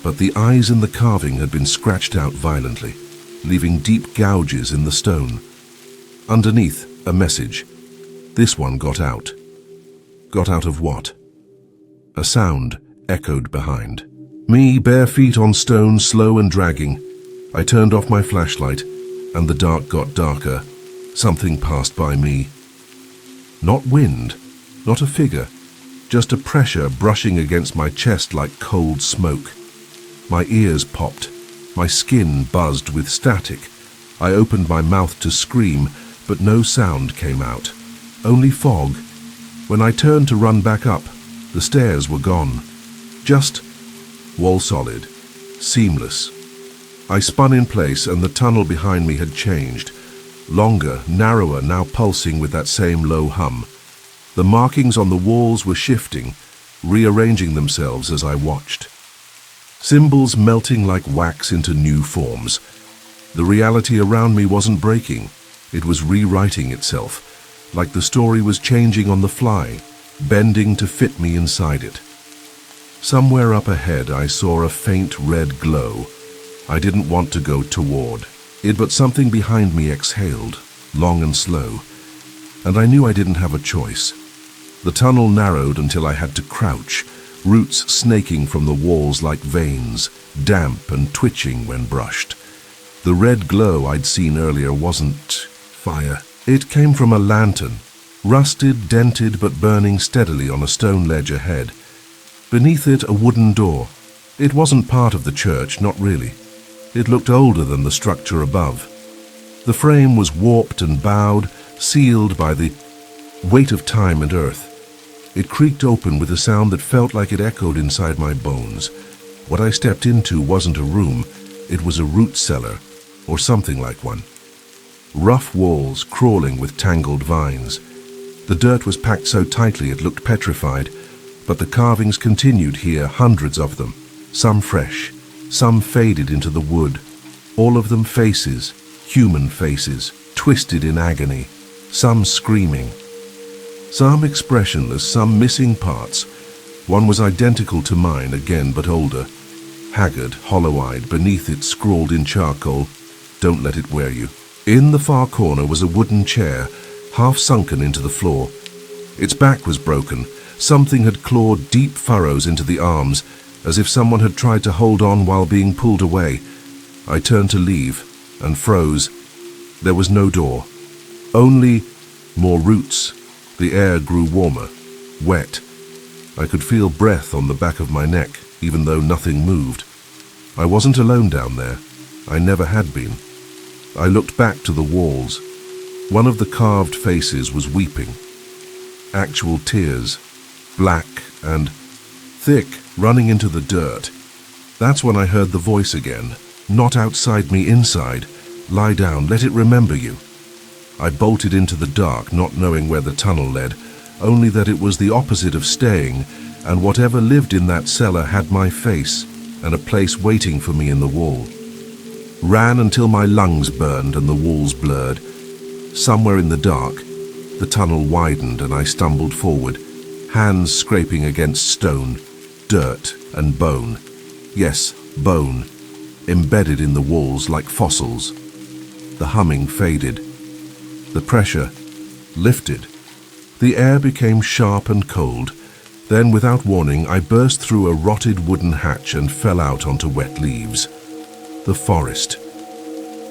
But the eyes in the carving had been scratched out violently, leaving deep gouges in the stone. Underneath, a message. This one got out. Got out of what? A sound echoed behind. Me, bare feet on stone, slow and dragging. I turned off my flashlight. and the dark got darker. Something passed by me. Not wind, not a figure, just a pressure brushing against my chest like cold smoke. My ears popped, my skin buzzed with static. I opened my mouth to scream, but no sound came out, only fog. When I turned to run back up, the stairs were gone. Just wall solid, seamless. I spun in place and the tunnel behind me had changed. Longer, narrower, now pulsing with that same low hum. The markings on the walls were shifting, rearranging themselves as I watched. Symbols melting like wax into new forms. The reality around me wasn't breaking. It was rewriting itself, like the story was changing on the fly, bending to fit me inside it. Somewhere up ahead I saw a faint red glow. I didn't want to go toward it, but something behind me exhaled, long and slow, and I knew I didn't have a choice. The tunnel narrowed until I had to crouch, roots snaking from the walls like veins, damp and twitching when brushed. The red glow I'd seen earlier wasn't fire. It came from a lantern, rusted, dented, but burning steadily on a stone ledge ahead. Beneath it, a wooden door. It wasn't part of the church, not really. It looked older than the structure above. The frame was warped and bowed, sealed by the weight of time and earth. It creaked open with a sound that felt like it echoed inside my bones. What I stepped into wasn't a room, it was a root cellar, or something like one. Rough walls crawling with tangled vines. The dirt was packed so tightly it looked petrified, but the carvings continued here, hundreds of them, some fresh, some faded into the wood, all of them faces, human faces, twisted in agony, some screaming, some expressionless, some missing parts. One was identical to mine again, but older, haggard, hollow-eyed. Beneath it scrawled in charcoal, "Don't let it wear you." In the far corner was a wooden chair, half sunken into the floor. Its back was broken. Something had clawed deep furrows into the arms, as if someone had tried to hold on while being pulled away. I turned to leave and froze. There was no door, only more roots. The air grew warmer, wet. I could feel breath on the back of my neck, even though nothing moved. I wasn't alone down there. I never had been. I looked back to the walls. One of the carved faces was weeping. Actual tears, black and thick, running into the dirt. That's when I heard the voice again. Not outside me, inside. Lie down, let it remember you. I bolted into the dark, not knowing where the tunnel led, only that it was the opposite of staying, and whatever lived in that cellar had my face and a place waiting for me in the wall. Ran until my lungs burned and the walls blurred. Somewhere in the dark, the tunnel widened and I stumbled forward, hands scraping against stone, dirt and bone. Yes, bone, embedded in the walls like fossils. The humming faded. The pressure lifted. The air became sharp and cold. Then, without warning, I burst through a rotted wooden hatch and fell out onto wet leaves. The forest.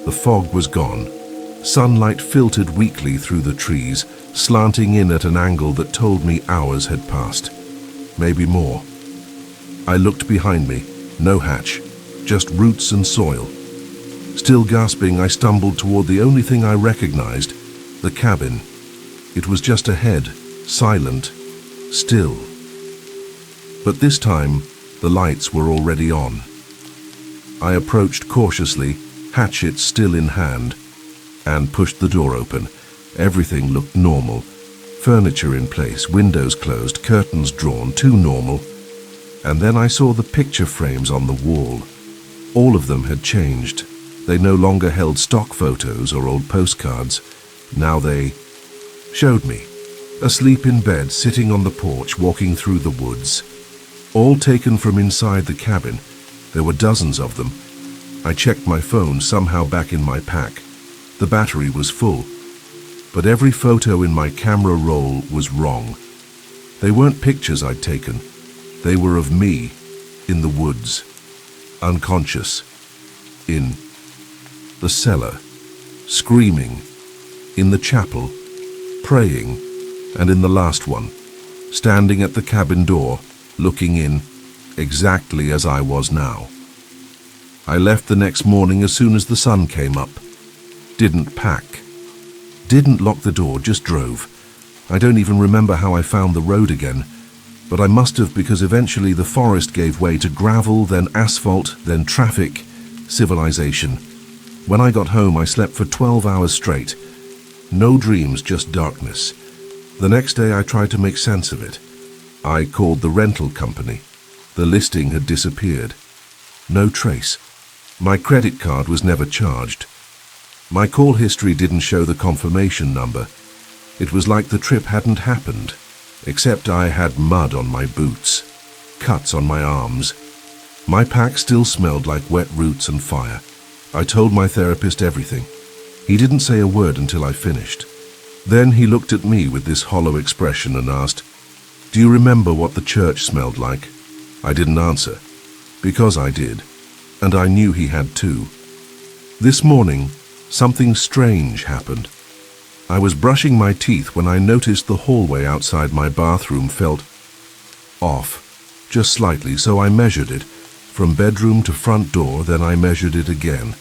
The fog was gone. Sunlight filtered weakly through the trees, slanting in at an angle that told me hours had passed. Maybe more. I looked behind me. No hatch, just roots and soil. Still gasping, I stumbled toward the only thing I recognized, the cabin. It was just ahead, silent, still. But this time, the lights were already on. I approached cautiously, hatchet still in hand, and pushed the door open. Everything looked normal. Furniture in place, windows closed, curtains drawn, too normal. And then I saw the picture frames on the wall. All of them had changed. They no longer held stock photos or old postcards. Now they showed me, asleep in bed, sitting on the porch, walking through the woods. All taken from inside the cabin. There were dozens of them. I checked my phone, somehow back in my pack. The battery was full. But every photo in my camera roll was wrong. They weren't pictures I'd taken. They were of me, in the woods, unconscious, in the cellar. screaming, in the chapel, praying, and in the last one, standing at the cabin door, looking in, exactly as I was now. I left the next morning as soon as the sun came up. Didn't pack. Didn't lock the door, just drove. I don't even remember how I found the road again, but I must have, because eventually the forest gave way to gravel, then asphalt, then traffic, civilization. When I got home, I slept for 12 hours straight. No dreams, just darkness. The next day I tried to make sense of it. I called the rental company. The listing had disappeared. No trace. My credit card was never charged. My call history didn't show the confirmation number. It was like the trip hadn't happened, except I had mud on my boots, cuts on my arms. My pack still smelled like wet roots and fire. I told my therapist everything. He didn't say a word until I finished. Then he looked at me with this hollow expression and asked, "Do you remember what the church smelled like?" I didn't answer, because I did, and I knew he had too. This morning, something strange happened. I was brushing my teeth when I noticed the hallway outside my bathroom felt off, just slightly, so I measured it, from bedroom to front door, then I measured it again.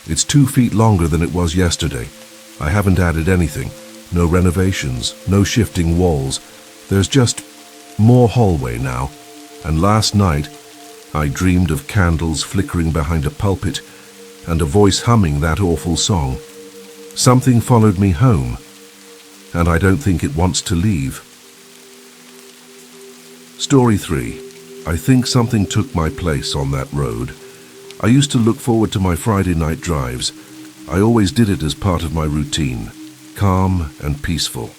It's 2 feet longer than it was yesterday. I haven't added anything, no renovations, no shifting walls. There's just more hallway now. And last night, I dreamed of candles flickering behind a pulpit and a voice humming that awful song. Something followed me home, and I don't think it wants to leave. Story 3. I think something took my place on that road. I used to look forward to my Friday night drives. I always did it as part of my routine, calm and peaceful.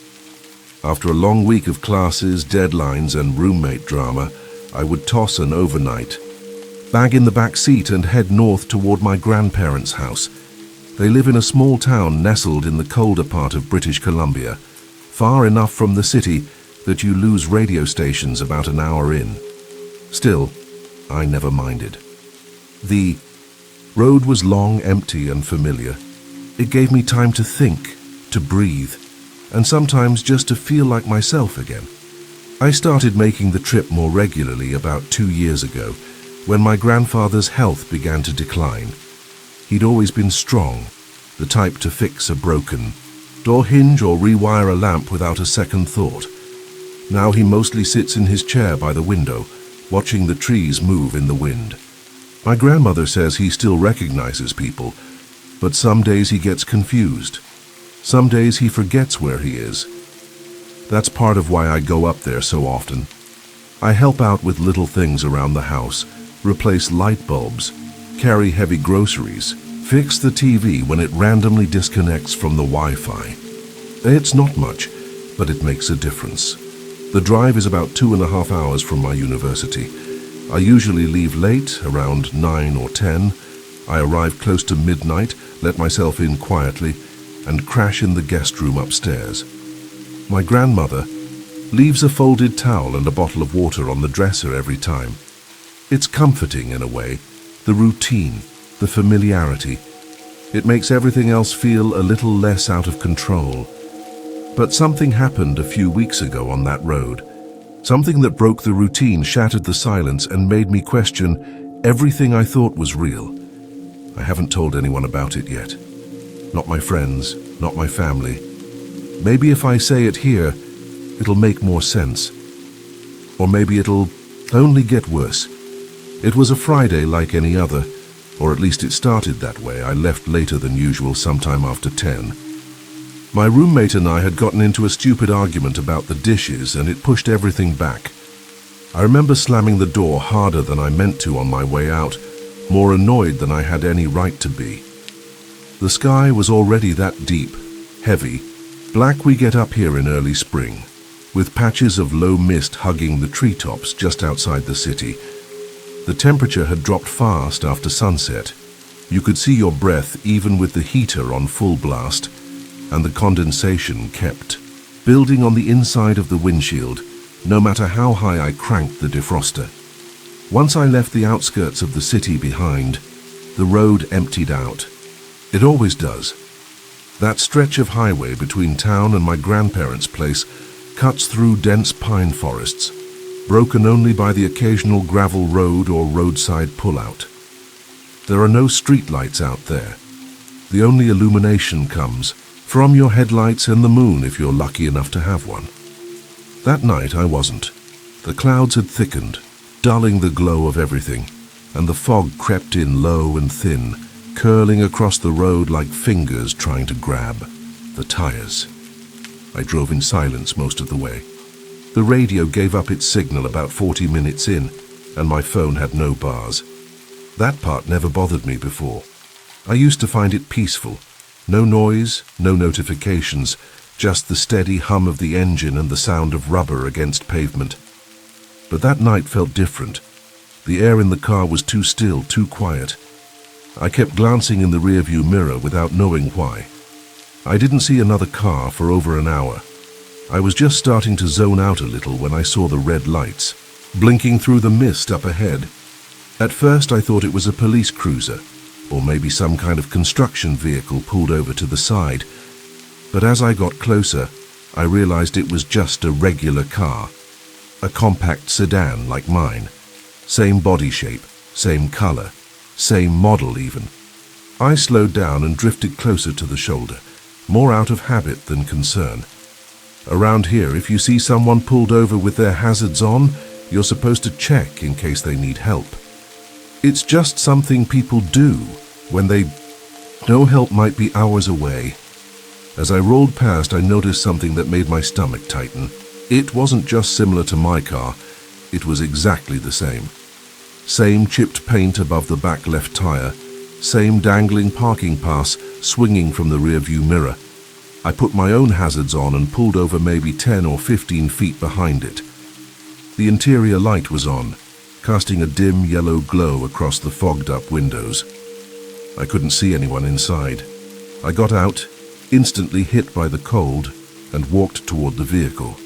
After a long week of classes, deadlines, and roommate drama, I would toss an overnight, bag in the back seat, and head north toward my grandparents' house. They live in a small town nestled in the colder part of British Columbia, far enough from the city that you lose radio stations about an hour in. Still, I never minded. The road was long, empty, and familiar. It gave me time to think, to breathe, and sometimes just to feel like myself again. I started making the trip more regularly about 2 years ago, when my grandfather's health began to decline. He'd always been strong, the type to fix a broken door hinge or rewire a lamp without a second thought. Now he mostly sits in his chair by the window, watching the trees move in the wind. My grandmother says he still recognizes people, but some days he gets confused. Some days he forgets where he is. That's part of why I go up there so often. I help out with little things around the house, replace light bulbs, carry heavy groceries, fix the TV when it randomly disconnects from the Wi-Fi. It's not much, but it makes a difference. The drive is about 2.5 hours from my university. I usually leave late, around 9 or 10. I arrive close to midnight, let myself in quietly, and crash in the guest room upstairs. My grandmother leaves a folded towel and a bottle of water on the dresser every time. It's comforting in a way, the routine, the familiarity. It makes everything else feel a little less out of control. But something happened a few weeks ago on that road. Something that broke the routine, shattered the silence, and made me question everything I thought was real. I haven't told anyone about it yet. Not my friends, not my family. Maybe if I say it here, it'll make more sense. Or maybe it'll only get worse. It was a Friday like any other, or at least it started that way. I left later than usual, sometime after 10. My roommate and I had gotten into a stupid argument about the dishes, and it pushed everything back. I remember slamming the door harder than I meant to on my way out, more annoyed than I had any right to be. The sky was already that deep, heavy, black we get up here in early spring, with patches of low mist hugging the treetops just outside the city. The temperature had dropped fast after sunset. You could see your breath even with the heater on full blast, and the condensation kept building on the inside of the windshield, no matter how high I cranked the defroster. Once I left the outskirts of the city behind, the road emptied out. It always does. That stretch of highway between town and my grandparents' place cuts through dense pine forests, broken only by the occasional gravel road or roadside pullout. There are no streetlights out there. The only illumination comes from your headlights and the moon if you're lucky enough to have one. That night I wasn't. The clouds had thickened, dulling the glow of everything, and the fog crept in low and thin, curling across the road like fingers trying to grab the tires. I drove in silence most of the way. The radio gave up its signal about 40 minutes in, and my phone had no bars. That part never bothered me before. I used to find it peaceful. No noise, no notifications, just the steady hum of the engine and the sound of rubber against pavement. But that night felt different. The air in the car was too still, too quiet. I kept glancing in the rearview mirror without knowing why. I didn't see another car for over an hour. I was just starting to zone out a little when I saw the red lights, blinking through the mist up ahead. At first I thought it was a police cruiser, or maybe some kind of construction vehicle pulled over to the side. But as I got closer, I realized it was just a regular car, a compact sedan like mine. Same body shape, same color, same model even. I slowed down and drifted closer to the shoulder, more out of habit than concern. Around here, if you see someone pulled over with their hazards on, you're supposed to check in case they need help. It's just something people do when they know help might be hours away. As I rolled past, I noticed something that made my stomach tighten. It wasn't just similar to my car, it was exactly the same. Same chipped paint above the back left tire, same dangling parking pass swinging from the rearview mirror. I put my own hazards on and pulled over maybe 10 or 15 feet behind it. The interior light was on, casting a dim yellow glow across the fogged-up windows. I couldn't see anyone inside. I got out, instantly hit by the cold, and walked toward the vehicle.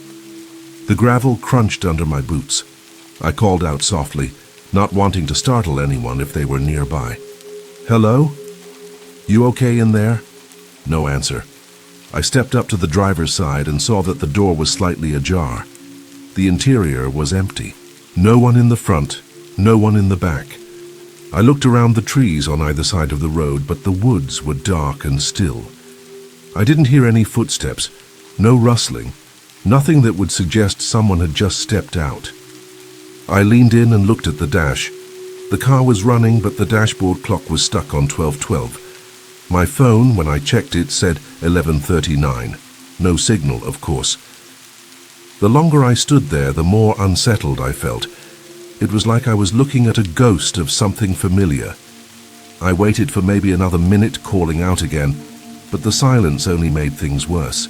The gravel crunched under my boots. I called out softly, not wanting to startle anyone if they were nearby. "Hello? You okay in there?" No answer. I stepped up to the driver's side and saw that the door was slightly ajar. The interior was empty. No one in the front, no one in the back. I looked around the trees on either side of the road, but the woods were dark and still. I didn't hear any footsteps, no rustling, nothing that would suggest someone had just stepped out. I leaned in and looked at the dash. The car was running, but the dashboard clock was stuck on 12:12. My phone, when I checked it, said 11:39. No signal, of course. The longer I stood there, the more unsettled I felt. It was like I was looking at a ghost of something familiar. I waited for maybe another minute, calling out again, but the silence only made things worse.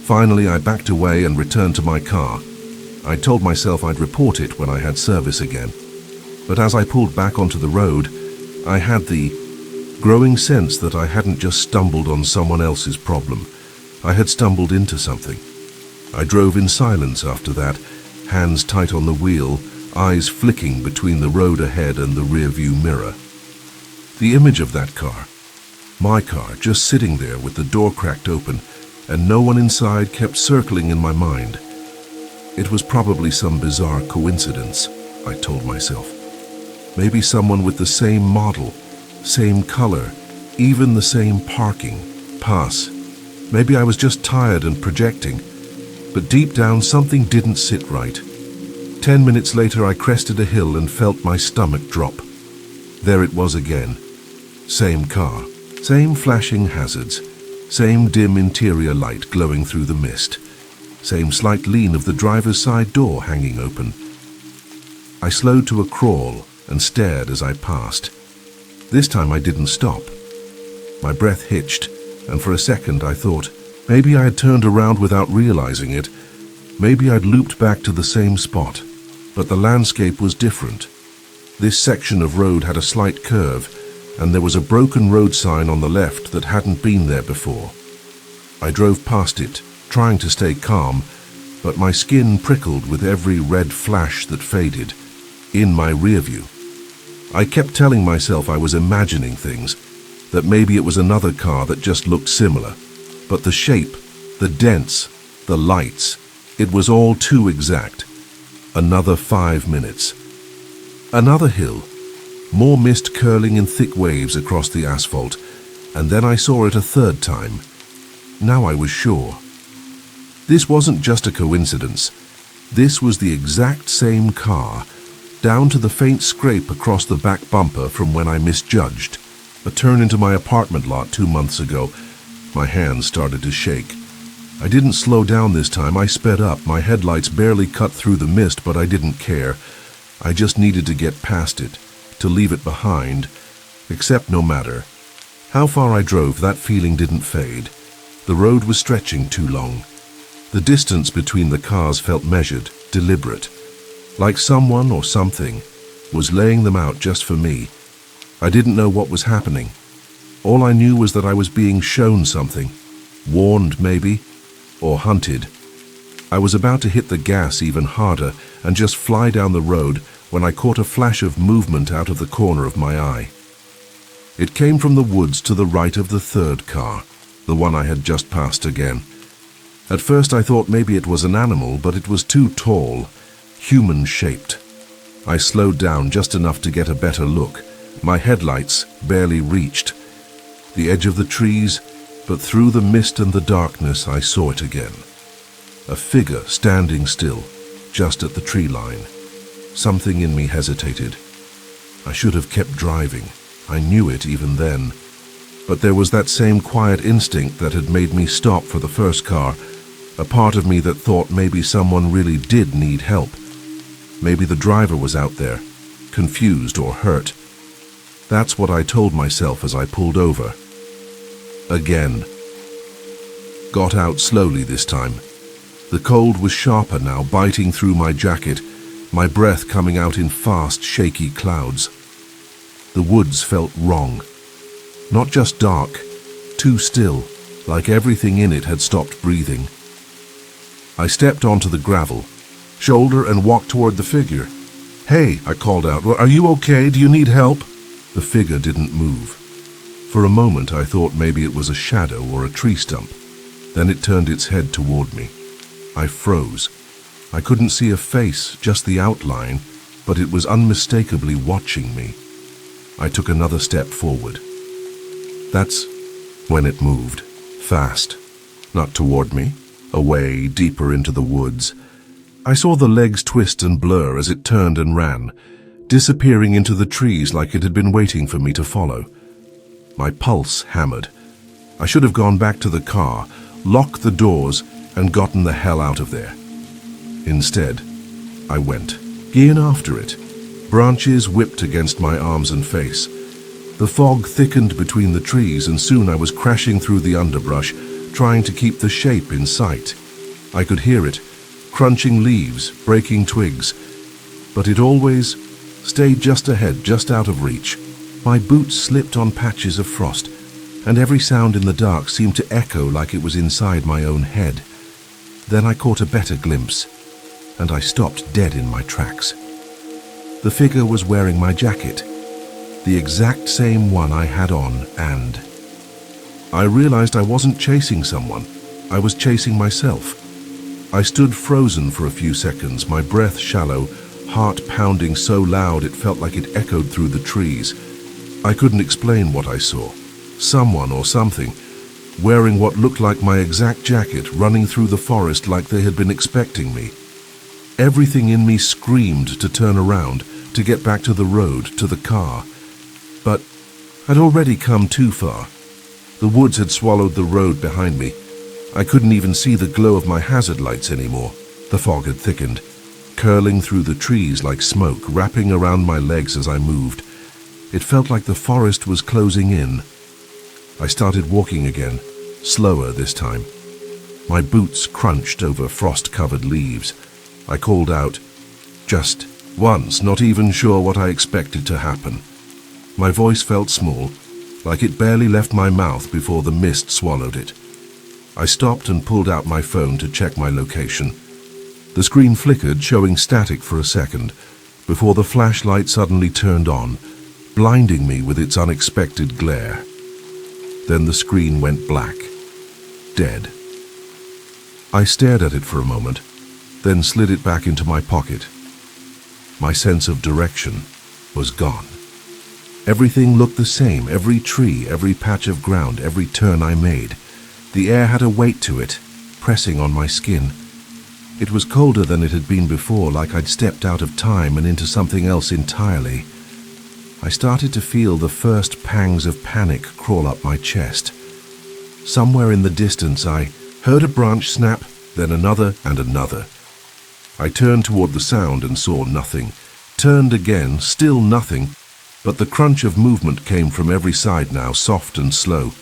Finally, I backed away and returned to my car. I told myself I'd report it when I had service again. But as I pulled back onto the road, I had the growing sense that I hadn't just stumbled on someone else's problem. I had stumbled into something. I drove in silence after that, hands tight on the wheel, eyes flicking between the road ahead and the rearview mirror. The image of that car, my car, just sitting there with the door cracked open, and no one inside, kept circling in my mind. It was probably some bizarre coincidence, I told myself. Maybe someone with the same model, same color, even the same parking pass. Maybe I was just tired and projecting, but deep down something didn't sit right. 10 minutes later I crested a hill and felt my stomach drop. There it was again. Same car, same flashing hazards, same dim interior light glowing through the mist, same slight lean of the driver's side door hanging open. I slowed to a crawl and stared as I passed. This time I didn't stop. My breath hitched, and for a second I thought, maybe I had turned around without realizing it. Maybe I'd looped back to the same spot. But the landscape was different. This section of road had a slight curve, and there was a broken road sign on the left that hadn't been there before. I drove past it, trying to stay calm, but my skin prickled with every red flash that faded, in my rearview. I kept telling myself I was imagining things, that maybe it was another car that just looked similar. But the shape, the dents, the lights, it was all too exact. Another 5 minutes. Another hill. More mist curling in thick waves across the asphalt, and then I saw it a third time. Now I was sure. This wasn't just a coincidence. This was the exact same car, down to the faint scrape across the back bumper from when I misjudged. A turn into my apartment lot 2 months ago. My hands started to shake. I didn't slow down this time. I sped up. My headlights barely cut through the mist, but I didn't care. I just needed to get past it, to leave it behind. Except no matter how far I drove, that feeling didn't fade. The road was stretching too long. The distance between the cars felt measured, deliberate, like someone or something was laying them out just for me. I didn't know what was happening. All I knew was that I was being shown something, warned maybe, or hunted. I was about to hit the gas even harder and just fly down the road when I caught a flash of movement out of the corner of my eye. It came from the woods to the right of the third car, the one I had just passed again. At first I thought maybe it was an animal, but it was too tall, human-shaped. I slowed down just enough to get a better look. My headlights barely reached the edge of the trees, but through the mist and the darkness I saw it again. A figure standing still, just at the tree line. Something in me hesitated. I should have kept driving. I knew it even then. But there was that same quiet instinct that had made me stop for the first car, a part of me that thought maybe someone really did need help. Maybe the driver was out there, confused or hurt. That's what I told myself as I pulled over. Again. Got out slowly this time. The cold was sharper now, biting through my jacket, my breath coming out in fast, shaky clouds. The woods felt wrong. Not just dark, too still, like everything in it had stopped breathing. I stepped onto the gravel, shoulder and walked toward the figure. "Hey," I called out, "are you okay? Do you need help?" The figure didn't move. For a moment I thought maybe it was a shadow or a tree stump. Then it turned its head toward me. I froze. I couldn't see a face, just the outline, but it was unmistakably watching me. I took another step forward. That's when it moved, fast, not toward me, away, deeper into the woods. I saw the legs twist and blur as it turned and ran, disappearing into the trees like it had been waiting for me to follow. My pulse hammered. I should have gone back to the car, locked the doors, and gotten the hell out of there. Instead, I went in after it. Branches whipped against my arms and face. The fog thickened between the trees, and soon I was crashing through the underbrush, trying to keep the shape in sight. I could hear it, crunching leaves, breaking twigs, but it always stayed just ahead, just out of reach. My boots slipped on patches of frost, and every sound in the dark seemed to echo like it was inside my own head. Then I caught a better glimpse, and I stopped dead in my tracks. The figure was wearing my jacket, the exact same one I had on, and I realized I wasn't chasing someone. I was chasing myself. I stood frozen for a few seconds, my breath shallow, heart pounding so loud it felt like it echoed through the trees. I couldn't explain what I saw. Someone or something, wearing what looked like my exact jacket, running through the forest like they had been expecting me. Everything in me screamed to turn around, to get back to the road, to the car. But I'd already come too far. The woods had swallowed the road behind me. I couldn't even see the glow of my hazard lights anymore. The fog had thickened, curling through the trees like smoke, wrapping around my legs as I moved. It felt like the forest was closing in. I started walking again, slower this time. My boots crunched over frost-covered leaves. I called out, just once, not even sure what I expected to happen. My voice felt small, like it barely left my mouth before the mist swallowed it. I stopped and pulled out my phone to check my location. The screen flickered, showing static for a second, before the flashlight suddenly turned on, blinding me with its unexpected glare. Then the screen went black. Dead. I stared at it for a moment, then slid it back into my pocket. My sense of direction was gone. Everything looked the same, every tree, every patch of ground, every turn I made. The air had a weight to it, pressing on my skin. It was colder than it had been before, like I'd stepped out of time and into something else entirely. I started to feel the first pangs of panic crawl up my chest. Somewhere in the distance I heard a branch snap, then another and another. I turned toward the sound and saw nothing. Turned again, still nothing, but the crunch of movement came from every side now, soft and slow,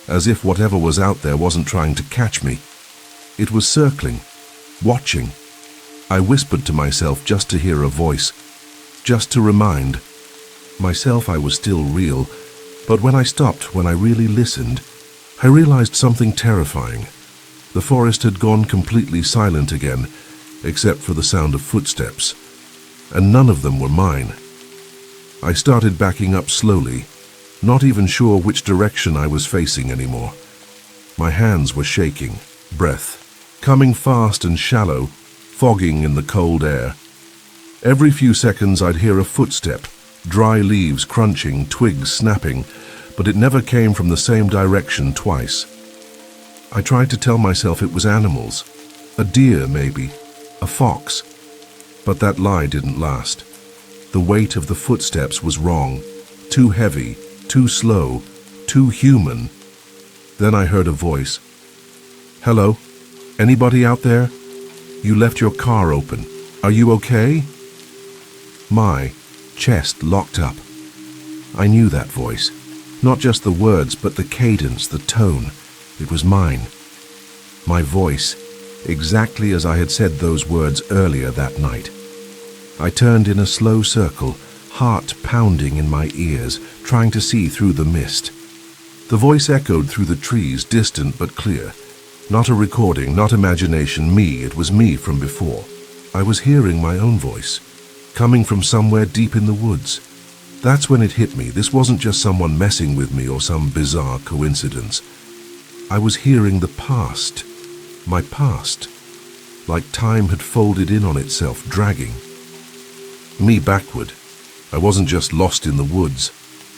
as if whatever was out there wasn't trying to catch me. It was circling, watching. I whispered to myself just to hear a voice, just to remind myself I was still real. But when I stopped, when I really listened, I realized something terrifying. The forest had gone completely silent again, except for the sound of footsteps, and none of them were mine. I started backing up slowly, not even sure which direction I was facing anymore. My hands were shaking, breath coming fast and shallow, fogging in the cold air. Every few seconds I'd hear a footstep, dry leaves crunching, twigs snapping, but it never came from the same direction twice. I tried to tell myself it was animals, a deer maybe, a fox, but that lie didn't last. The weight of the footsteps was wrong, too heavy, too slow, too human. Then I heard a voice. "Hello? Anybody out there? You left your car open. Are you okay?" My chest locked up. I knew that voice. Not just the words, but the cadence, the tone. It was mine. My voice, exactly as I had said those words earlier that night. I turned in a slow circle, heart pounding in my ears, trying to see through the mist. The voice echoed through the trees, distant but clear. Not a recording, not imagination, me. It was me from before. I was hearing my own voice, coming from somewhere deep in the woods. That's when it hit me. This wasn't just someone messing with me or some bizarre coincidence. I was hearing the past, my past, like time had folded in on itself, dragging me backward. I wasn't just lost in the woods.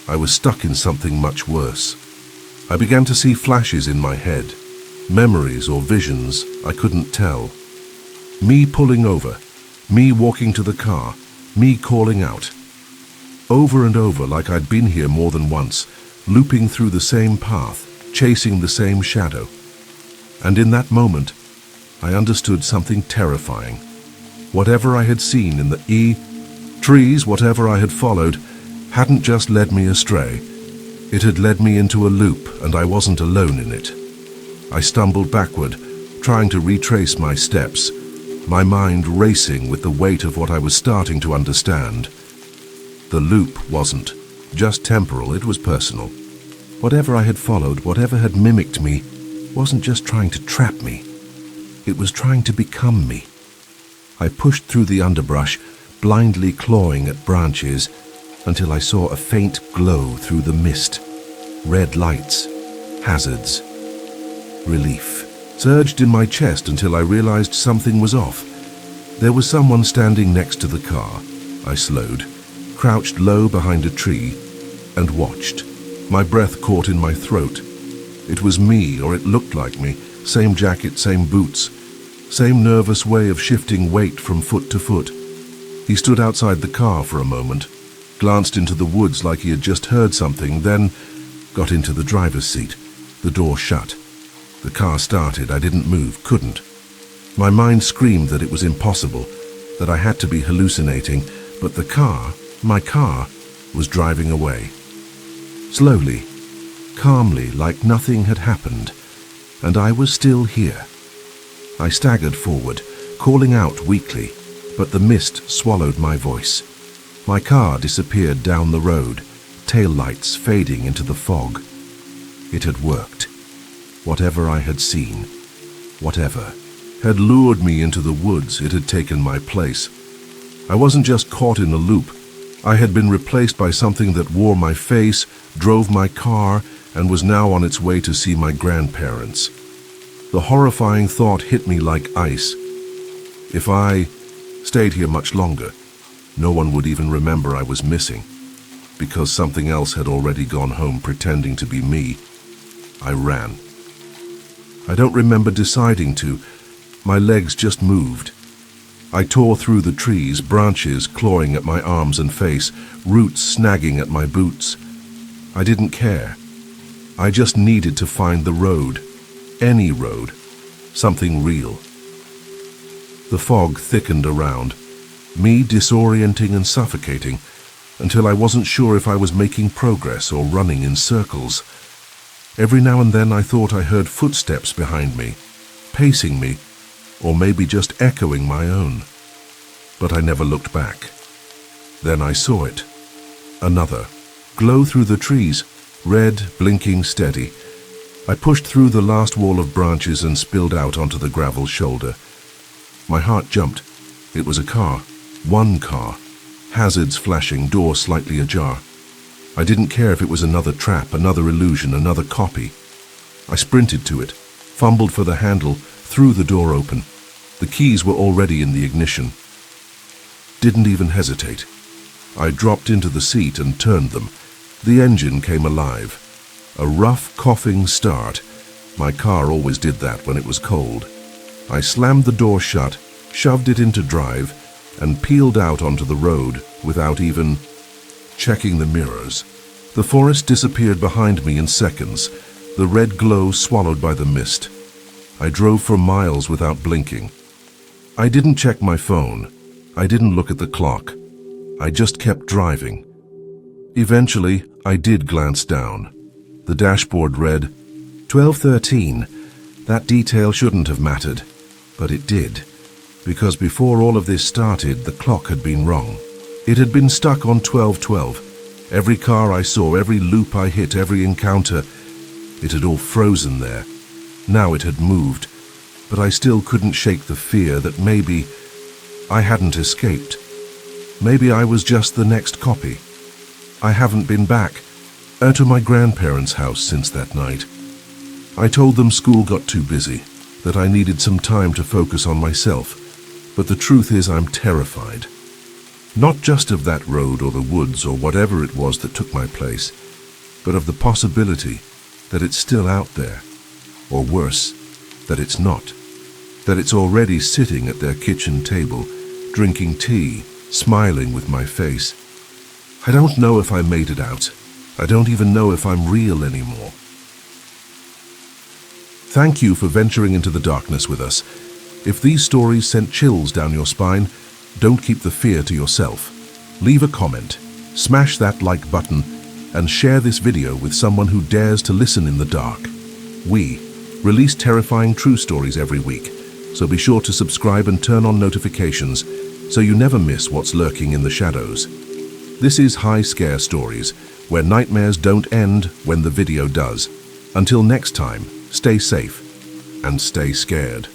I was stuck in something much worse. I began to see flashes in my head, memories or visions, I couldn't tell. Me pulling over, me walking to the car, me calling out. Over and over, like I'd been here more than once, looping through the same path, chasing the same shadow. And in that moment, I understood something terrifying. Whatever I had seen in the trees, whatever I had followed, hadn't just led me astray. It had led me into a loop, and I wasn't alone in it. I stumbled backward, trying to retrace my steps, my mind racing with the weight of what I was starting to understand. The loop wasn't just temporal, it was personal. Whatever I had followed, whatever had mimicked me, wasn't just trying to trap me. It was trying to become me. I pushed through the underbrush, blindly clawing at branches, until I saw a faint glow through the mist. Red lights, hazards. Relief surged in my chest until I realized something was off. There was someone standing next to the car. I slowed, crouched low behind a tree, and watched. My breath caught in my throat. It was me, or it looked like me. Same jacket, same boots, same nervous way of shifting weight from foot to foot. He stood outside the car for a moment, glanced into the woods like he had just heard something, then got into the driver's seat. The door shut. The car started. I didn't move, couldn't. My mind screamed that it was impossible, that I had to be hallucinating, but the car, my car, was driving away. Slowly, calmly, like nothing had happened, and I was still here. I staggered forward, calling out weakly, but the mist swallowed my voice. My car disappeared down the road, taillights fading into the fog. It had worked. Whatever I had seen, whatever, had lured me into the woods. It had taken my place. I wasn't just caught in a loop. I had been replaced by something that wore my face, drove my car, and was now on its way to see my grandparents. The horrifying thought hit me like ice. If I stayed here much longer, no one would even remember I was missing, because something else had already gone home pretending to be me. I ran. I don't remember deciding to. My legs just moved. I tore through the trees, branches clawing at my arms and face, roots snagging at my boots. I didn't care. I just needed to find the road. Any road. Something real. The fog thickened around, me disorienting and suffocating, until I wasn't sure if I was making progress or running in circles. Every now and then I thought I heard footsteps behind me, pacing me, or maybe just echoing my own. But I never looked back. Then I saw it. Another. Glow through the trees, red, blinking steady. I pushed through the last wall of branches and spilled out onto the gravel shoulder. My heart jumped. It was a car. One car. Hazards flashing, door slightly ajar. I didn't care if it was another trap, another illusion, another copy. I sprinted to it, fumbled for the handle, threw the door open. The keys were already in the ignition. Didn't even hesitate. I dropped into the seat and turned them. The engine came alive. A rough, coughing start. My car always did that when it was cold. I slammed the door shut, shoved it into drive, and peeled out onto the road without even checking the mirrors. The forest disappeared behind me in seconds, the red glow swallowed by the mist. I drove for miles without blinking. I didn't check my phone. I didn't look at the clock. I just kept driving. Eventually, I did glance down. The dashboard read, 12:13. That detail shouldn't have mattered, but it did, because before all of this started, the clock had been wrong. It had been stuck on 12:12. Every car I saw, every loop I hit, every encounter, it had all frozen there. Now it had moved, but I still couldn't shake the fear that maybe I hadn't escaped. Maybe I was just the next copy. I haven't been back to my grandparents' house since that night. I told them school got too busy, that I needed some time to focus on myself, but the truth is I'm terrified. Not just of that road or the woods or whatever it was that took my place, but of the possibility that it's still out there, or worse, that it's not, that it's already sitting at their kitchen table, drinking tea, smiling with my face. I don't know if I made it out. I don't even know if I'm real anymore. Thank you for venturing into the darkness with us. If these stories sent chills down your spine, don't keep the fear to yourself. Leave a comment, smash that like button, and share this video with someone who dares to listen in the dark. We release terrifying true stories every week, so be sure to subscribe and turn on notifications so you never miss what's lurking in the shadows. This is High Scare Stories, where nightmares don't end when the video does. Until next time, stay safe and stay scared.